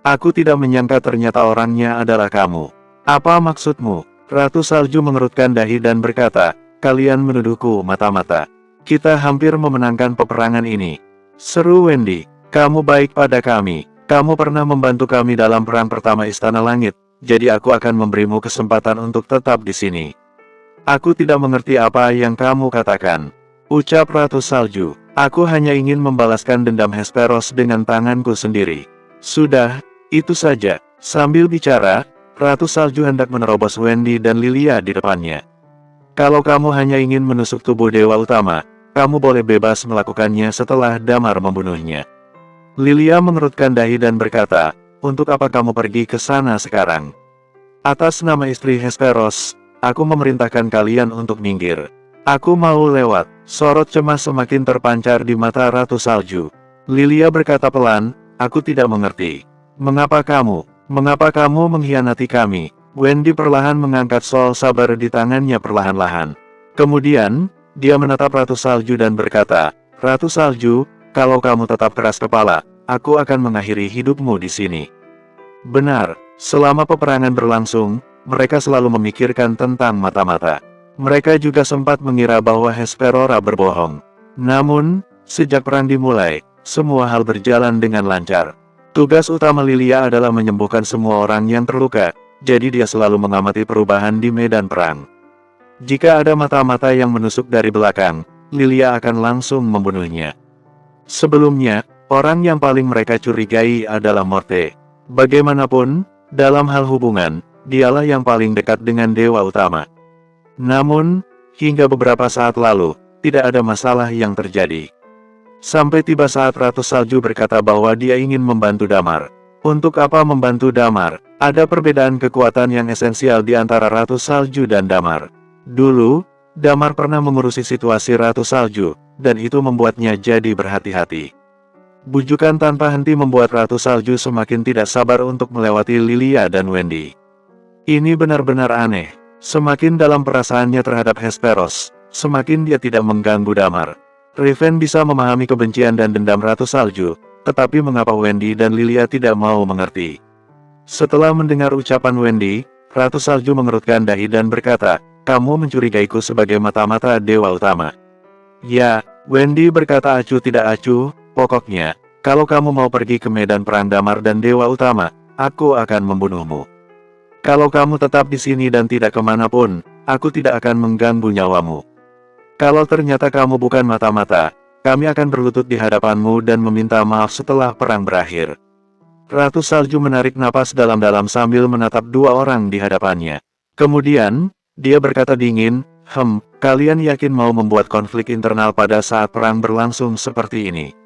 Aku tidak menyangka ternyata orangnya adalah kamu. Apa maksudmu? Ratu Salju mengerutkan dahi dan berkata, kalian menuduhku mata-mata. Kita hampir memenangkan peperangan ini. Seru Wendy. Kamu baik pada kami. Kamu pernah membantu kami dalam perang pertama Istana Langit, jadi aku akan memberimu kesempatan untuk tetap di sini. Aku tidak mengerti apa yang kamu katakan. Ucap Ratu Salju. Aku hanya ingin membalaskan dendam Hesperos dengan tanganku sendiri. Sudah, itu saja. Sambil bicara, Ratu Salju hendak menerobos Wendy dan Lilia di depannya. Kalau kamu hanya ingin menusuk tubuh Dewa Utama, kamu boleh bebas melakukannya setelah Damar membunuhnya. Lilia mengerutkan dahi dan berkata, untuk apa kamu pergi ke sana sekarang? Atas nama istri Hesperos, aku memerintahkan kalian untuk minggir. Aku mau lewat. Sorot cemas semakin terpancar di mata Ratu Salju. Lilia berkata pelan, aku tidak mengerti. Mengapa kamu mengkhianati kami? Wendy perlahan mengangkat sol sabar di tangannya perlahan-lahan. Kemudian, dia menatap Ratu Salju dan berkata, Ratu Salju, kalau kamu tetap keras kepala, aku akan mengakhiri hidupmu di sini. Benar, selama peperangan berlangsung, mereka selalu memikirkan tentang mata-mata. Mereka juga sempat mengira bahwa Hesperora berbohong. Namun, sejak perang dimulai, semua hal berjalan dengan lancar. Tugas utama Lilia adalah menyembuhkan semua orang yang terluka, jadi dia selalu mengamati perubahan di medan perang. Jika ada mata-mata yang menusuk dari belakang, Lilia akan langsung membunuhnya. Sebelumnya, orang yang paling mereka curigai adalah Morte. Bagaimanapun, dalam hal hubungan, dialah yang paling dekat dengan Dewa Utama. Namun, hingga beberapa saat lalu, tidak ada masalah yang terjadi. Sampai tiba saat Ratu Salju berkata bahwa dia ingin membantu Damar. Untuk apa membantu Damar? Ada perbedaan kekuatan yang esensial di antara Ratu Salju dan Damar. Dulu, Damar pernah mengurusi situasi Ratu Salju, dan itu membuatnya jadi berhati-hati. Bujukan tanpa henti membuat Ratu Salju semakin tidak sabar untuk melewati Lilia dan Wendy. Ini benar-benar aneh. Semakin dalam perasaannya terhadap Hesperos, semakin dia tidak mengganggu Damar. Riven bisa memahami kebencian dan dendam Ratu Salju, tetapi mengapa Wendy dan Lilia tidak mau mengerti? Setelah mendengar ucapan Wendy, Ratu Salju mengerutkan dahi dan berkata, kamu mencurigaiku sebagai mata-mata Dewa Utama. Ya, Wendy berkata acuh tidak acuh, pokoknya, kalau kamu mau pergi ke medan perang Damar dan Dewa Utama, aku akan membunuhmu. Kalau kamu tetap di sini dan tidak kemanapun, aku tidak akan mengganggu nyawamu. Kalau ternyata kamu bukan mata-mata, kami akan berlutut di hadapanmu dan meminta maaf setelah perang berakhir. Ratu Salju menarik napas dalam-dalam sambil menatap dua orang di hadapannya. Kemudian, dia berkata dingin, kalian yakin mau membuat konflik internal pada saat perang berlangsung seperti ini?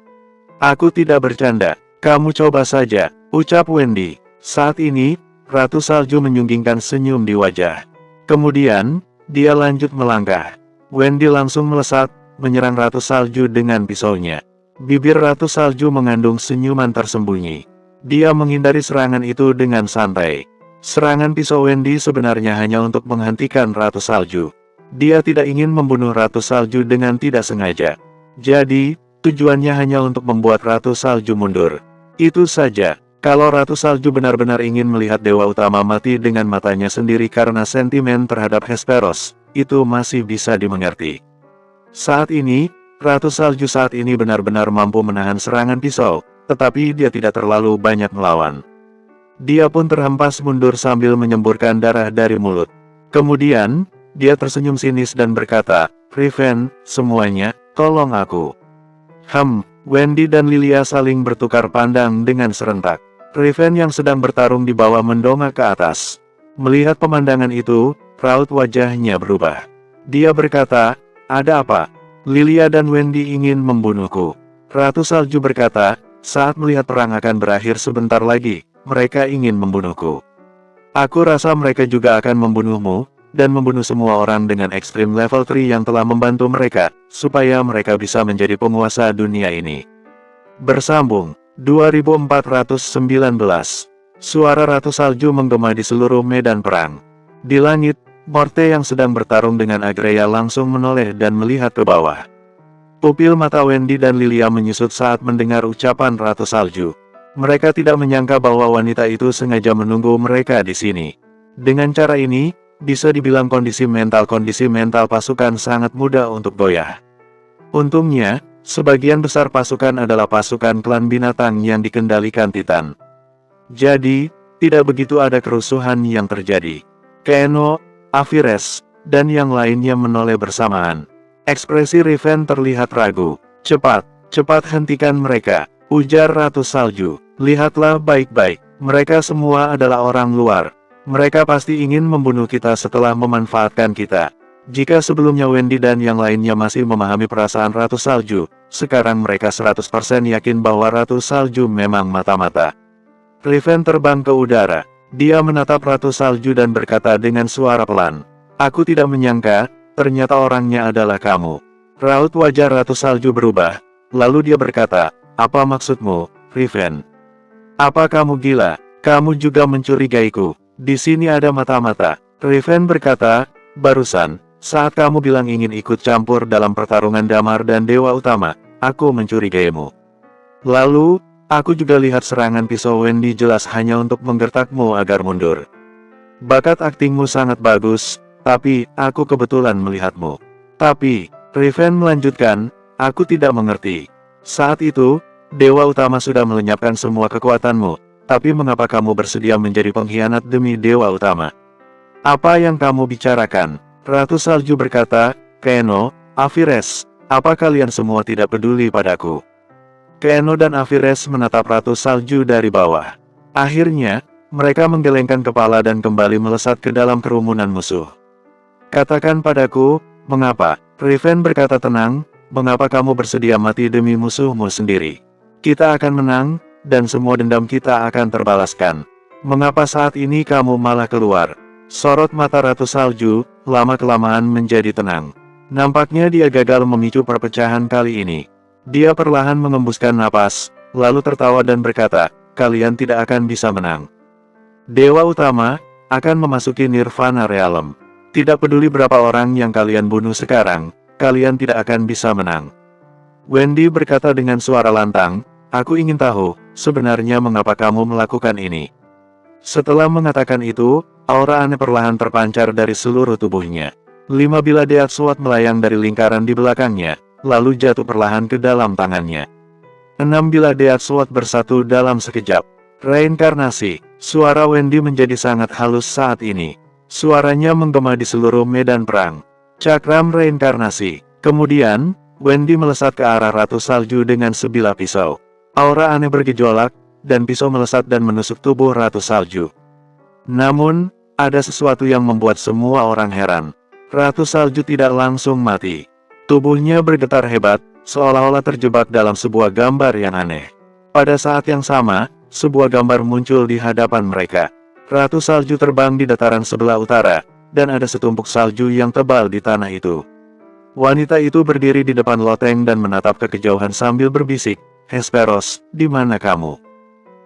Aku tidak bercanda, kamu coba saja, ucap Wendy. Saat ini, Ratu Salju menyunggingkan senyum di wajah. Kemudian, dia lanjut melangkah. Wendy langsung melesat, menyerang Ratu Salju dengan pisaunya. Bibir Ratu Salju mengandung senyuman tersembunyi. Dia menghindari serangan itu dengan santai. Serangan pisau Wendy sebenarnya hanya untuk menghentikan Ratu Salju. Dia tidak ingin membunuh Ratu Salju dengan tidak sengaja. Jadi, tujuannya hanya untuk membuat Ratu Salju mundur. Itu saja. Kalau Ratu Salju benar-benar ingin melihat Dewa Utama mati dengan matanya sendiri karena sentimen terhadap Hesperos, itu masih bisa dimengerti. Saat ini, Ratu Salju saat ini benar-benar mampu menahan serangan pisau, tetapi dia tidak terlalu banyak melawan. Dia pun terhempas mundur sambil menyemburkan darah dari mulut. Kemudian, dia tersenyum sinis dan berkata, Riven, semuanya, tolong aku. Wendy dan Lilia saling bertukar pandang dengan serentak. Riven yang sedang bertarung di bawah mendongak ke atas. Melihat pemandangan itu, raut wajahnya berubah. Dia berkata, ada apa? Lilia dan Wendy ingin membunuhku. Ratu Salju berkata, saat melihat perang akan berakhir sebentar lagi, mereka ingin membunuhku. Aku rasa mereka juga akan membunuhmu, dan membunuh semua orang dengan ekstrim level 3 yang telah membantu mereka, supaya mereka bisa menjadi penguasa dunia ini. Bersambung. 2419. Suara Ratu Salju menggema di seluruh medan perang. Di langit, Morte yang sedang bertarung dengan Agreya langsung menoleh dan melihat ke bawah. Pupil mata Wendy dan Lilia menyusut saat mendengar ucapan Ratu Salju. Mereka tidak menyangka bahwa wanita itu sengaja menunggu mereka di sini. Dengan cara ini, bisa dibilang kondisi mental pasukan sangat mudah untuk goyah. Untungnya, sebagian besar pasukan adalah pasukan klan binatang yang dikendalikan Titan. Jadi, tidak begitu ada kerusuhan yang terjadi. Keno, Aphires, dan yang lainnya menoleh bersamaan. Ekspresi Riven terlihat ragu. Cepat hentikan mereka, ujar Ratu Salju. Lihatlah baik-baik, mereka semua adalah orang luar. Mereka pasti ingin membunuh kita setelah memanfaatkan kita. Jika sebelumnya Wendy dan yang lainnya masih memahami perasaan Ratu Salju, sekarang mereka 100% yakin bahwa Ratu Salju memang mata-mata. Riven terbang ke udara. Dia menatap Ratu Salju dan berkata dengan suara pelan, "Aku tidak menyangka, ternyata orangnya adalah kamu." Raut wajah Ratu Salju berubah, lalu dia berkata, "Apa maksudmu, Riven? Apa kamu gila? Kamu juga mencurigaiku. Di sini ada mata-mata." Riven berkata, "Barusan, saat kamu bilang ingin ikut campur dalam pertarungan Damar dan Dewa Utama, aku mencurigaimu. Lalu, aku juga lihat serangan pisau Wendy jelas hanya untuk menggertakmu agar mundur. Bakat aktingmu sangat bagus, tapi aku kebetulan melihatmu." Tapi, Riven melanjutkan, "Aku tidak mengerti. Saat itu, Dewa Utama sudah melenyapkan semua kekuatanmu, tapi mengapa kamu bersedia menjadi pengkhianat demi Dewa Utama? Apa yang kamu bicarakan?" Ratu Salju berkata, "Keno, Aphires, apa kalian semua tidak peduli padaku?" Keno dan Aphires menatap Ratu Salju dari bawah. Akhirnya, mereka menggelengkan kepala dan kembali melesat ke dalam kerumunan musuh. "Katakan padaku, mengapa?" Riven berkata tenang, "Mengapa kamu bersedia mati demi musuhmu sendiri? Kita akan menang, dan semua dendam kita akan terbalaskan. Mengapa saat ini kamu malah keluar?" Sorot mata Ratu Salju, lama-kelamaan menjadi tenang. Nampaknya dia gagal memicu perpecahan kali ini. Dia perlahan mengembuskan napas, lalu tertawa dan berkata, "Kalian tidak akan bisa menang. Dewa Utama akan memasuki Nirvana Realm. Tidak peduli berapa orang yang kalian bunuh sekarang, kalian tidak akan bisa menang." Wendy berkata dengan suara lantang, "Aku ingin tahu, sebenarnya mengapa kamu melakukan ini?" Setelah mengatakan itu, aura aneh perlahan terpancar dari seluruh tubuhnya. 5 bilah SWAT melayang dari lingkaran di belakangnya, lalu jatuh perlahan ke dalam tangannya. 6 bilah SWAT bersatu dalam sekejap. Reinkarnasi. Suara Wendy menjadi sangat halus saat ini. Suaranya menggema di seluruh medan perang. Cakram reinkarnasi. Kemudian, Wendy melesat ke arah Ratu Salju dengan sebilah pisau. Aura aneh bergejolak, dan pisau melesat dan menusuk tubuh Ratu Salju. Namun, ada sesuatu yang membuat semua orang heran. Ratu Salju tidak langsung mati. Tubuhnya bergetar hebat, seolah-olah terjebak dalam sebuah gambar yang aneh. Pada saat yang sama, sebuah gambar muncul di hadapan mereka. Ratu Salju terbang di dataran sebelah utara, dan ada setumpuk salju yang tebal di tanah itu. Wanita itu berdiri di depan loteng dan menatap ke kejauhan sambil berbisik, "Hesperos, di mana kamu?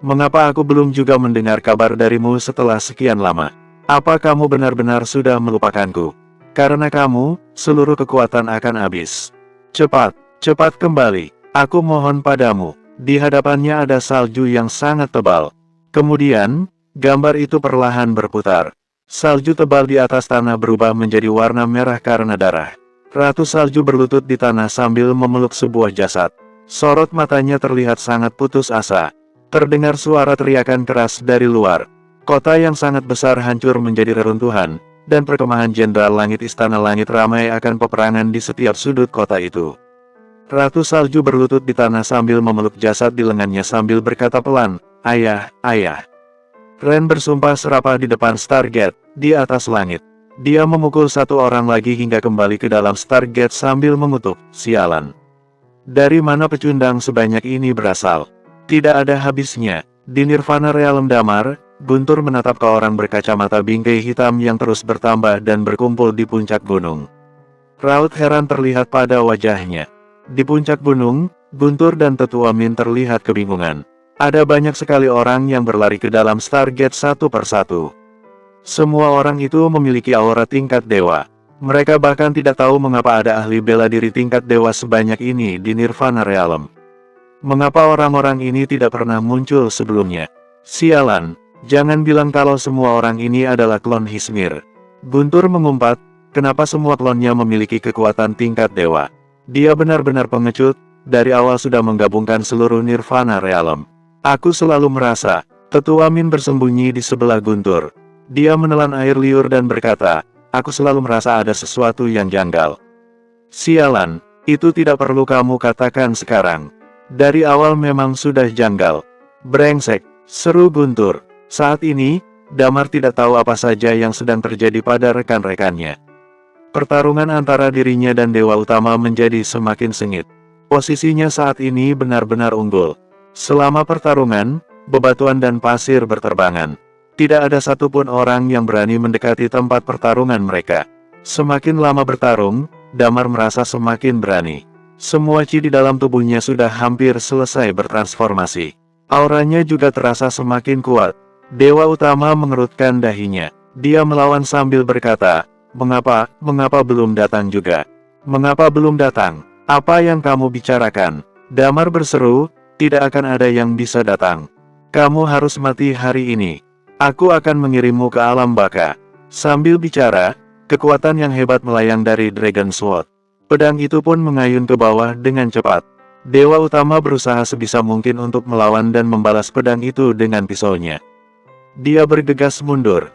Mengapa aku belum juga mendengar kabar darimu setelah sekian lama? Apa kamu benar-benar sudah melupakanku? Karena kamu, seluruh kekuatan akan habis. Cepat kembali. Aku mohon padamu." Di hadapannya ada salju yang sangat tebal. Kemudian, gambar itu perlahan berputar. Salju tebal di atas tanah berubah menjadi warna merah karena darah. Ratu Salju berlutut di tanah sambil memeluk sebuah jasad. Sorot matanya terlihat sangat putus asa. Terdengar suara teriakan keras dari luar. Kota yang sangat besar hancur menjadi reruntuhan, dan perkemahan Jenderal Langit Istana Langit ramai akan peperangan di setiap sudut kota itu. Ratu Salju berlutut di tanah sambil memeluk jasad di lengannya sambil berkata pelan, "Ayah, ayah." Ren bersumpah serapah di depan Stargate, di atas langit. Dia memukul satu orang lagi hingga kembali ke dalam Stargate sambil mengutuk, "Sialan. Dari mana pecundang sebanyak ini berasal? Tidak ada habisnya." Di Nirvana Realm Damar, Guntur menatap ke orang berkacamata bingkai hitam yang terus bertambah dan berkumpul di puncak gunung. Raut heran terlihat pada wajahnya. Di puncak gunung, Guntur dan Tetua Min terlihat kebingungan. Ada banyak sekali orang yang berlari ke dalam Stargate satu persatu. Semua orang itu memiliki aura tingkat dewa. Mereka bahkan tidak tahu mengapa ada ahli bela diri tingkat dewa sebanyak ini di Nirvana Realm. Mengapa orang-orang ini tidak pernah muncul sebelumnya? Sialan, jangan bilang kalau semua orang ini adalah klon Hismir. Guntur mengumpat, kenapa semua klonnya memiliki kekuatan tingkat dewa? Dia benar-benar pengecut, dari awal sudah menggabungkan seluruh Nirvana Realm. Aku selalu merasa, Tetua Min bersembunyi di sebelah Guntur. Dia menelan air liur dan berkata, aku selalu merasa ada sesuatu yang janggal. Sialan, itu tidak perlu kamu katakan sekarang. Dari awal memang sudah janggal. Brengsek, seru Guntur. Saat ini, Damar tidak tahu apa saja yang sedang terjadi pada rekan-rekannya. Pertarungan antara dirinya dan Dewa Utama menjadi semakin sengit. Posisinya saat ini benar-benar unggul. Selama pertarungan, bebatuan dan pasir berterbangan. Tidak ada satupun orang yang berani mendekati tempat pertarungan mereka. Semakin lama bertarung, Damar merasa semakin berani. Semua chi di dalam tubuhnya sudah hampir selesai bertransformasi. Auranya juga terasa semakin kuat. Dewa Utama mengerutkan dahinya. Dia melawan sambil berkata, mengapa belum datang juga? Mengapa belum datang? Apa yang kamu bicarakan? Damar berseru, tidak akan ada yang bisa datang. Kamu harus mati hari ini. Aku akan mengirimmu ke alam baka. Sambil bicara, kekuatan yang hebat melayang dari Dragon Sword. Pedang itu pun mengayun ke bawah dengan cepat. Dewa Utama berusaha sebisa mungkin untuk melawan dan membalas pedang itu dengan pisaunya. Dia bergegas mundur.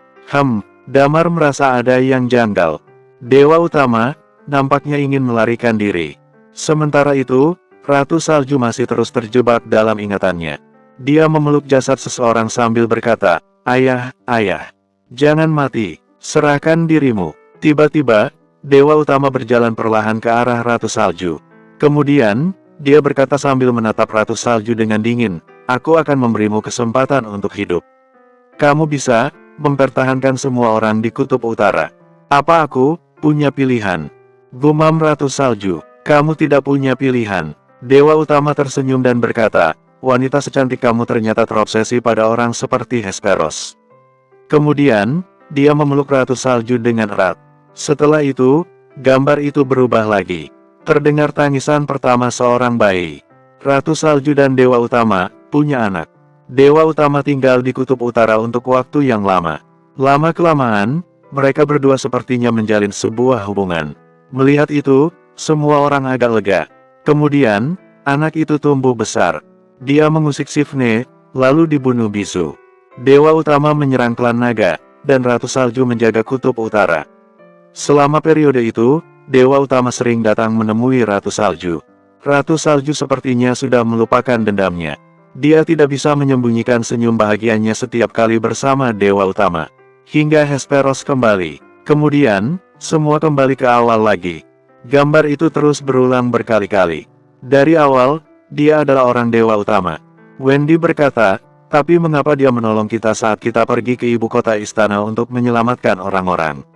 Damar merasa ada yang janggal. Dewa Utama, nampaknya ingin melarikan diri. Sementara itu, Ratu Salju masih terus terjebak dalam ingatannya. Dia memeluk jasad seseorang sambil berkata, ayah, jangan mati, serahkan dirimu. Tiba-tiba, Dewa Utama berjalan perlahan ke arah Ratu Salju. Kemudian, dia berkata sambil menatap Ratu Salju dengan dingin, aku akan memberimu kesempatan untuk hidup. Kamu bisa mempertahankan semua orang di Kutub Utara. Apa aku punya pilihan? Gumam Ratu Salju, kamu tidak punya pilihan. Dewa Utama tersenyum dan berkata, wanita secantik kamu ternyata terobsesi pada orang seperti Hesperos. Kemudian, dia memeluk Ratu Salju dengan erat. Setelah itu, gambar itu berubah lagi. Terdengar tangisan pertama seorang bayi. Ratu Salju dan Dewa Utama punya anak. Dewa Utama tinggal di Kutub Utara untuk waktu yang lama. Lama-kelamaan, mereka berdua sepertinya menjalin sebuah hubungan. Melihat itu, semua orang agak lega. Kemudian, anak itu tumbuh besar. Dia mengusik Sifne, lalu dibunuh bisu. Dewa Utama menyerang klan naga, dan Ratu Salju menjaga Kutub Utara. Selama periode itu, Dewa Utama sering datang menemui Ratu Salju. Ratu Salju sepertinya sudah melupakan dendamnya. Dia tidak bisa menyembunyikan senyum bahagianya setiap kali bersama Dewa Utama. Hingga Hesperos kembali. Kemudian, semua kembali ke awal lagi. Gambar itu terus berulang berkali-kali. Dari awal, dia adalah orang Dewa Utama. Wendy berkata, tapi mengapa dia menolong kita saat kita pergi ke ibu kota istana untuk menyelamatkan orang-orang?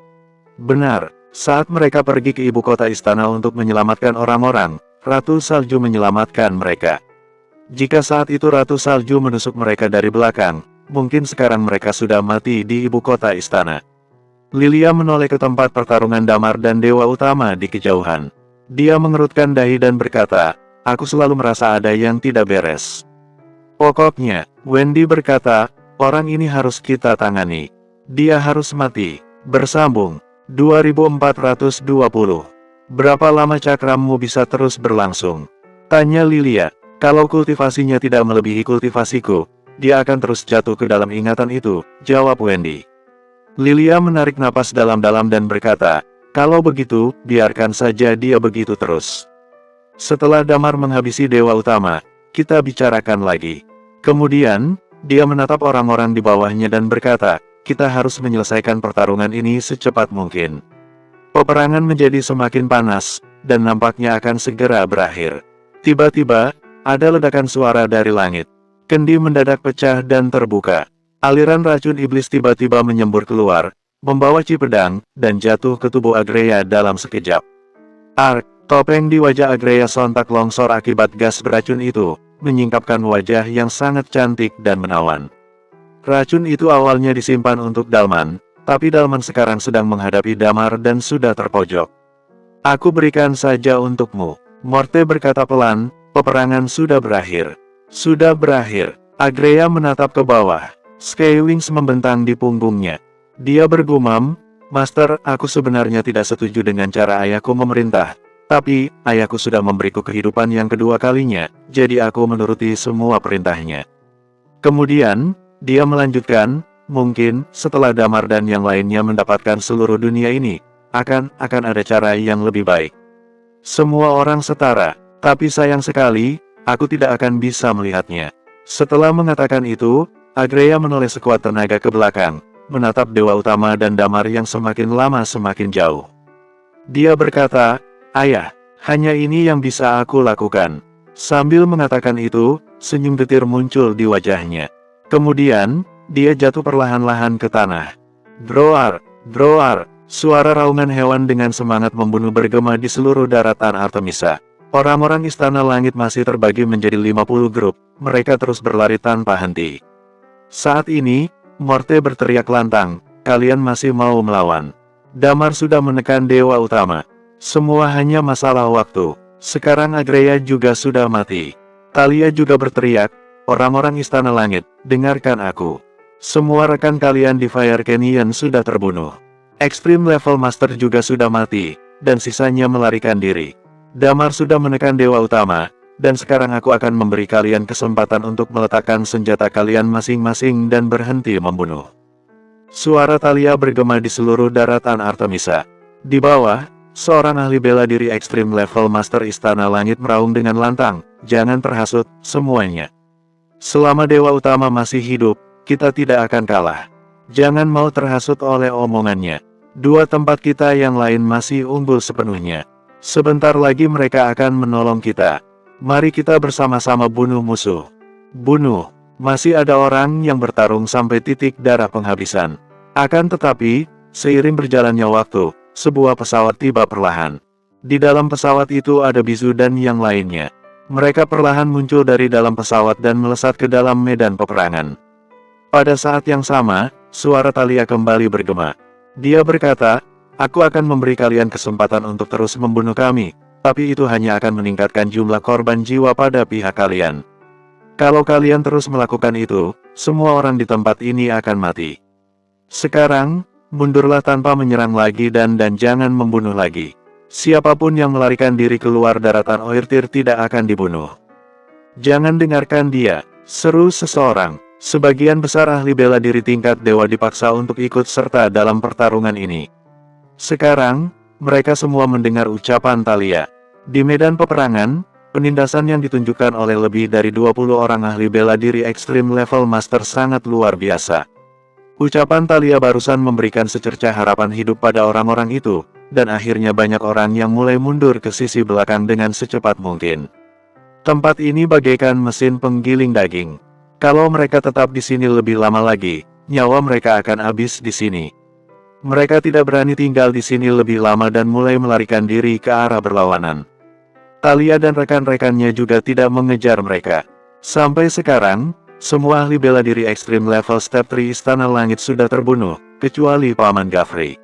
Benar, saat mereka pergi ke ibu kota istana untuk menyelamatkan orang-orang, Ratu Salju menyelamatkan mereka. Jika saat itu Ratu Salju menusuk mereka dari belakang, mungkin sekarang mereka sudah mati di ibu kota istana. Lilia menoleh ke tempat pertarungan Damar dan Dewa Utama di kejauhan. Dia mengerutkan dahi dan berkata, aku selalu merasa ada yang tidak beres. Pokoknya, Wendy berkata, orang ini harus kita tangani. Dia harus mati. Bersambung. 2420. Berapa lama cakrammu bisa terus berlangsung? Tanya Lilia. Kalau kultivasinya tidak melebihi kultivasiku, dia akan terus jatuh ke dalam ingatan itu, jawab Wendy. Lilia menarik napas dalam-dalam dan berkata, kalau begitu, biarkan saja dia begitu terus. Setelah Damar menghabisi Dewa Utama, kita bicarakan lagi. Kemudian, dia menatap orang-orang di bawahnya dan berkata, kita harus menyelesaikan pertarungan ini secepat mungkin. Peperangan menjadi semakin panas, dan nampaknya akan segera berakhir. Tiba-tiba, ada ledakan suara dari langit. Kendi mendadak pecah dan terbuka. Aliran racun iblis tiba-tiba menyembur keluar, membawa ci pedang, dan jatuh ke tubuh Agreya dalam sekejap. Topeng di wajah Agreya sontak longsor akibat gas beracun itu, menyingkapkan wajah yang sangat cantik dan menawan. Racun itu awalnya disimpan untuk Dalman, tapi Dalman sekarang sedang menghadapi Damar dan sudah terpojok. Aku berikan saja untukmu. Morte berkata pelan, peperangan sudah berakhir. Sudah berakhir. Agreya menatap ke bawah. Skywings membentang di punggungnya. Dia bergumam, Master, aku sebenarnya tidak setuju dengan cara ayahku memerintah. Tapi, ayahku sudah memberiku kehidupan yang kedua kalinya, jadi aku menuruti semua perintahnya. Kemudian, dia melanjutkan, mungkin, setelah Damar dan yang lainnya mendapatkan seluruh dunia ini, akan ada cara yang lebih baik. Semua orang setara, tapi sayang sekali, aku tidak akan bisa melihatnya. Setelah mengatakan itu, Agreya menoleh sekuat tenaga ke belakang, menatap Dewa Utama dan Damar yang semakin lama semakin jauh. Dia berkata, Ayah, hanya ini yang bisa aku lakukan. Sambil mengatakan itu, senyum getir muncul di wajahnya. Kemudian, dia jatuh perlahan-lahan ke tanah. Droar, droar, suara raungan hewan dengan semangat membunuh bergema di seluruh daratan Artemisa. Orang-orang Istana Langit masih terbagi menjadi 50 grup, mereka terus berlari tanpa henti. Saat ini, Morte berteriak lantang, kalian masih mau melawan. Damar sudah menekan Dewa Utama. Semua hanya masalah waktu. Sekarang Agreya juga sudah mati. Thalia juga berteriak, orang-orang Istana Langit, dengarkan aku. Semua rekan kalian di Fire Canyon sudah terbunuh. Extreme Level Master juga sudah mati, dan sisanya melarikan diri. Damar sudah menekan Dewa Utama, dan sekarang aku akan memberi kalian kesempatan untuk meletakkan senjata kalian masing-masing dan berhenti membunuh. Suara Thalia bergema di seluruh daratan Artemisa. Di bawah, seorang ahli bela diri Extreme Level Master Istana Langit meraung dengan lantang, jangan terhasut, semuanya. Selama Dewa Utama masih hidup, kita tidak akan kalah. Jangan mau terhasut oleh omongannya. Dua tempat kita yang lain masih unggul sepenuhnya. Sebentar lagi mereka akan menolong kita. Mari kita bersama-sama bunuh musuh. Bunuh. Masih ada orang yang bertarung sampai titik darah penghabisan. Akan tetapi, seiring berjalannya waktu, sebuah pesawat tiba perlahan. Di dalam pesawat itu ada Bizu dan yang lainnya. Mereka perlahan muncul dari dalam pesawat dan melesat ke dalam medan peperangan. Pada saat yang sama, suara Thalia kembali bergema. Dia berkata, aku akan memberi kalian kesempatan untuk terus membunuh kami, tapi itu hanya akan meningkatkan jumlah korban jiwa pada pihak kalian. Kalau kalian terus melakukan itu, semua orang di tempat ini akan mati. Sekarang, mundurlah tanpa menyerang lagi dan jangan membunuh lagi. Siapapun yang melarikan diri keluar daratan Oirtir tidak akan dibunuh. Jangan dengarkan dia, seru seseorang. Sebagian besar ahli bela diri tingkat dewa dipaksa untuk ikut serta dalam pertarungan ini. Sekarang, mereka semua mendengar ucapan Thalia. Di medan peperangan, penindasan yang ditunjukkan oleh lebih dari 20 orang ahli bela diri Extreme Level Master sangat luar biasa. Ucapan Thalia barusan memberikan secercah harapan hidup pada orang-orang itu, dan akhirnya banyak orang yang mulai mundur ke sisi belakang dengan secepat mungkin. Tempat ini bagaikan mesin penggiling daging. Kalau mereka tetap di sini lebih lama lagi, nyawa mereka akan habis di sini. Mereka tidak berani tinggal di sini lebih lama dan mulai melarikan diri ke arah berlawanan. Thalia dan rekan-rekannya juga tidak mengejar mereka. Sampai sekarang, semua ahli bela diri Extreme Level Step 3 Istana Langit sudah terbunuh, kecuali Paman Gafri.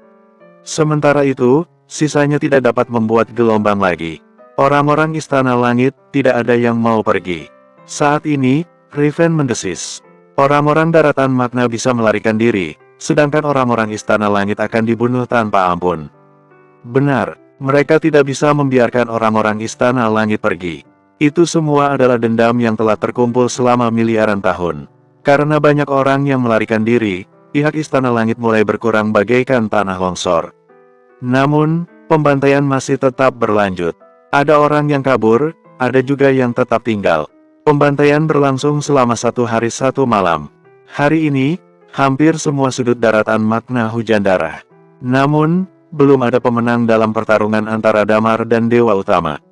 Sementara itu, sisanya tidak dapat membuat gelombang lagi. Orang-orang Istana Langit, tidak ada yang mau pergi. Saat ini, Riven mendesis. Orang-orang daratan Magna bisa melarikan diri, sedangkan orang-orang Istana Langit akan dibunuh tanpa ampun. Benar, mereka tidak bisa membiarkan orang-orang Istana Langit pergi. Itu semua adalah dendam yang telah terkumpul selama miliaran tahun. Karena banyak orang yang melarikan diri, pihak Istana Langit mulai berkurang bagaikan tanah longsor. Namun, pembantaian masih tetap berlanjut. Ada orang yang kabur, ada juga yang tetap tinggal. Pembantaian berlangsung selama 1 hari 1 malam. Hari ini, hampir semua sudut daratan Magna hujan darah. Namun, belum ada pemenang dalam pertarungan antara Damar dan Dewa Utama.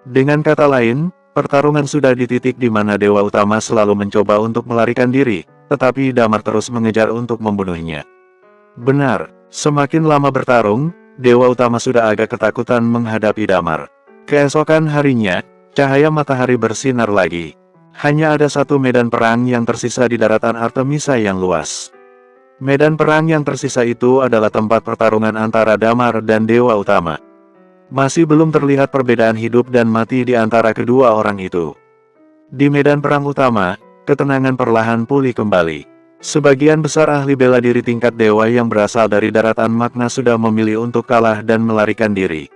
Dengan kata lain, pertarungan sudah di titik di mana Dewa Utama selalu mencoba untuk melarikan diri, tetapi Damar terus mengejar untuk membunuhnya. Benar, semakin lama bertarung, Dewa Utama sudah agak ketakutan menghadapi Damar. Keesokan harinya, cahaya matahari bersinar lagi. Hanya ada satu medan perang yang tersisa di daratan Artemisa yang luas. Medan perang yang tersisa itu adalah tempat pertarungan antara Damar dan Dewa Utama. Masih belum terlihat perbedaan hidup dan mati di antara kedua orang itu. Di medan perang utama, ketenangan perlahan pulih kembali. Sebagian besar ahli bela diri tingkat dewa yang berasal dari daratan Magna sudah memilih untuk kalah dan melarikan diri.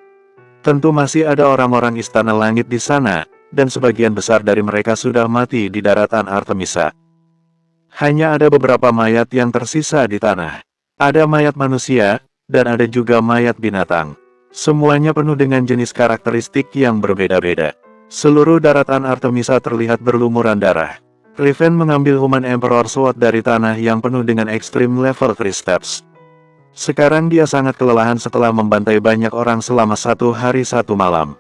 Tentu masih ada orang-orang istana langit di sana, dan sebagian besar dari mereka sudah mati di daratan Artemisa. Hanya ada beberapa mayat yang tersisa di tanah. Ada mayat manusia, dan ada juga mayat binatang. Semuanya penuh dengan jenis karakteristik yang berbeda-beda. Seluruh daratan Artemisa terlihat berlumuran darah. Riven mengambil Human Emperor Sword dari tanah yang penuh dengan Extreme Level 3 Steps. Sekarang dia sangat kelelahan setelah membantai banyak orang selama 1 hari 1 malam.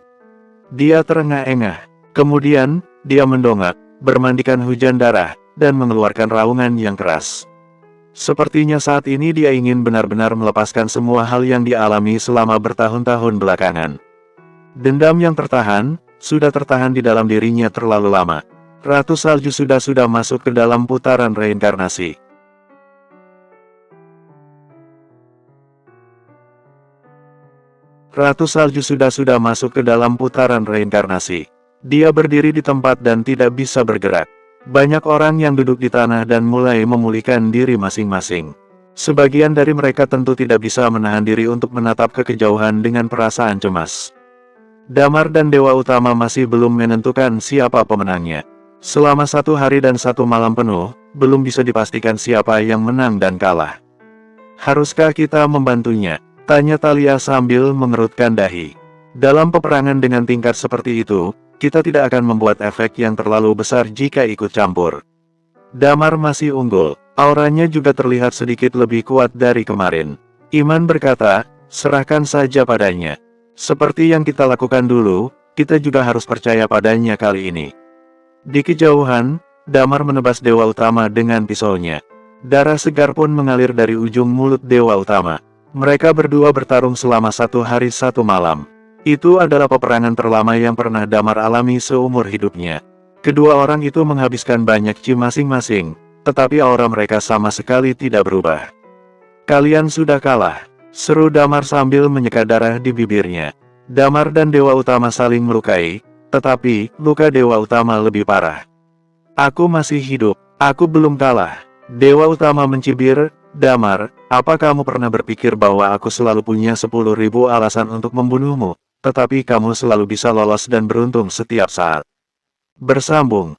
Dia terengah-engah. Kemudian, dia mendongak, bermandikan hujan darah, dan mengeluarkan raungan yang keras. Sepertinya saat ini dia ingin benar-benar melepaskan semua hal yang dialami selama bertahun-tahun belakangan. Dendam yang sudah tertahan di dalam dirinya terlalu lama. Ratu Salju sudah masuk ke dalam putaran reinkarnasi. Ratu Salju sudah masuk ke dalam putaran reinkarnasi. Dia berdiri di tempat dan tidak bisa bergerak. Banyak orang yang duduk di tanah dan mulai memulihkan diri masing-masing. Sebagian dari mereka tentu tidak bisa menahan diri untuk menatap ke kejauhan dengan perasaan cemas. Damar dan Dewa Utama masih belum menentukan siapa pemenangnya. Selama 1 hari dan 1 malam penuh, belum bisa dipastikan siapa yang menang dan kalah. Haruskah kita membantunya? Tanya Thalia sambil mengerutkan dahi. Dalam peperangan dengan tingkat seperti itu, kita tidak akan membuat efek yang terlalu besar jika ikut campur. Damar masih unggul, auranya juga terlihat sedikit lebih kuat dari kemarin. Iman berkata, serahkan saja padanya. Seperti yang kita lakukan dulu, kita juga harus percaya padanya kali ini. Di kejauhan, Damar menebas Dewa Utama dengan pisaunya. Darah segar pun mengalir dari ujung mulut Dewa Utama. Mereka berdua bertarung selama 1 hari 1 malam. Itu adalah peperangan terlama yang pernah Damar alami seumur hidupnya. Kedua orang itu menghabiskan banyak chi masing-masing, tetapi aura mereka sama sekali tidak berubah. Kalian sudah kalah, seru Damar sambil menyeka darah di bibirnya. Damar dan Dewa Utama saling melukai, tetapi luka Dewa Utama lebih parah. Aku masih hidup, aku belum kalah. Dewa Utama mencibir, Damar, apa kamu pernah berpikir bahwa aku selalu punya 10.000 alasan untuk membunuhmu, tetapi kamu selalu bisa lolos dan beruntung setiap saat. Bersambung.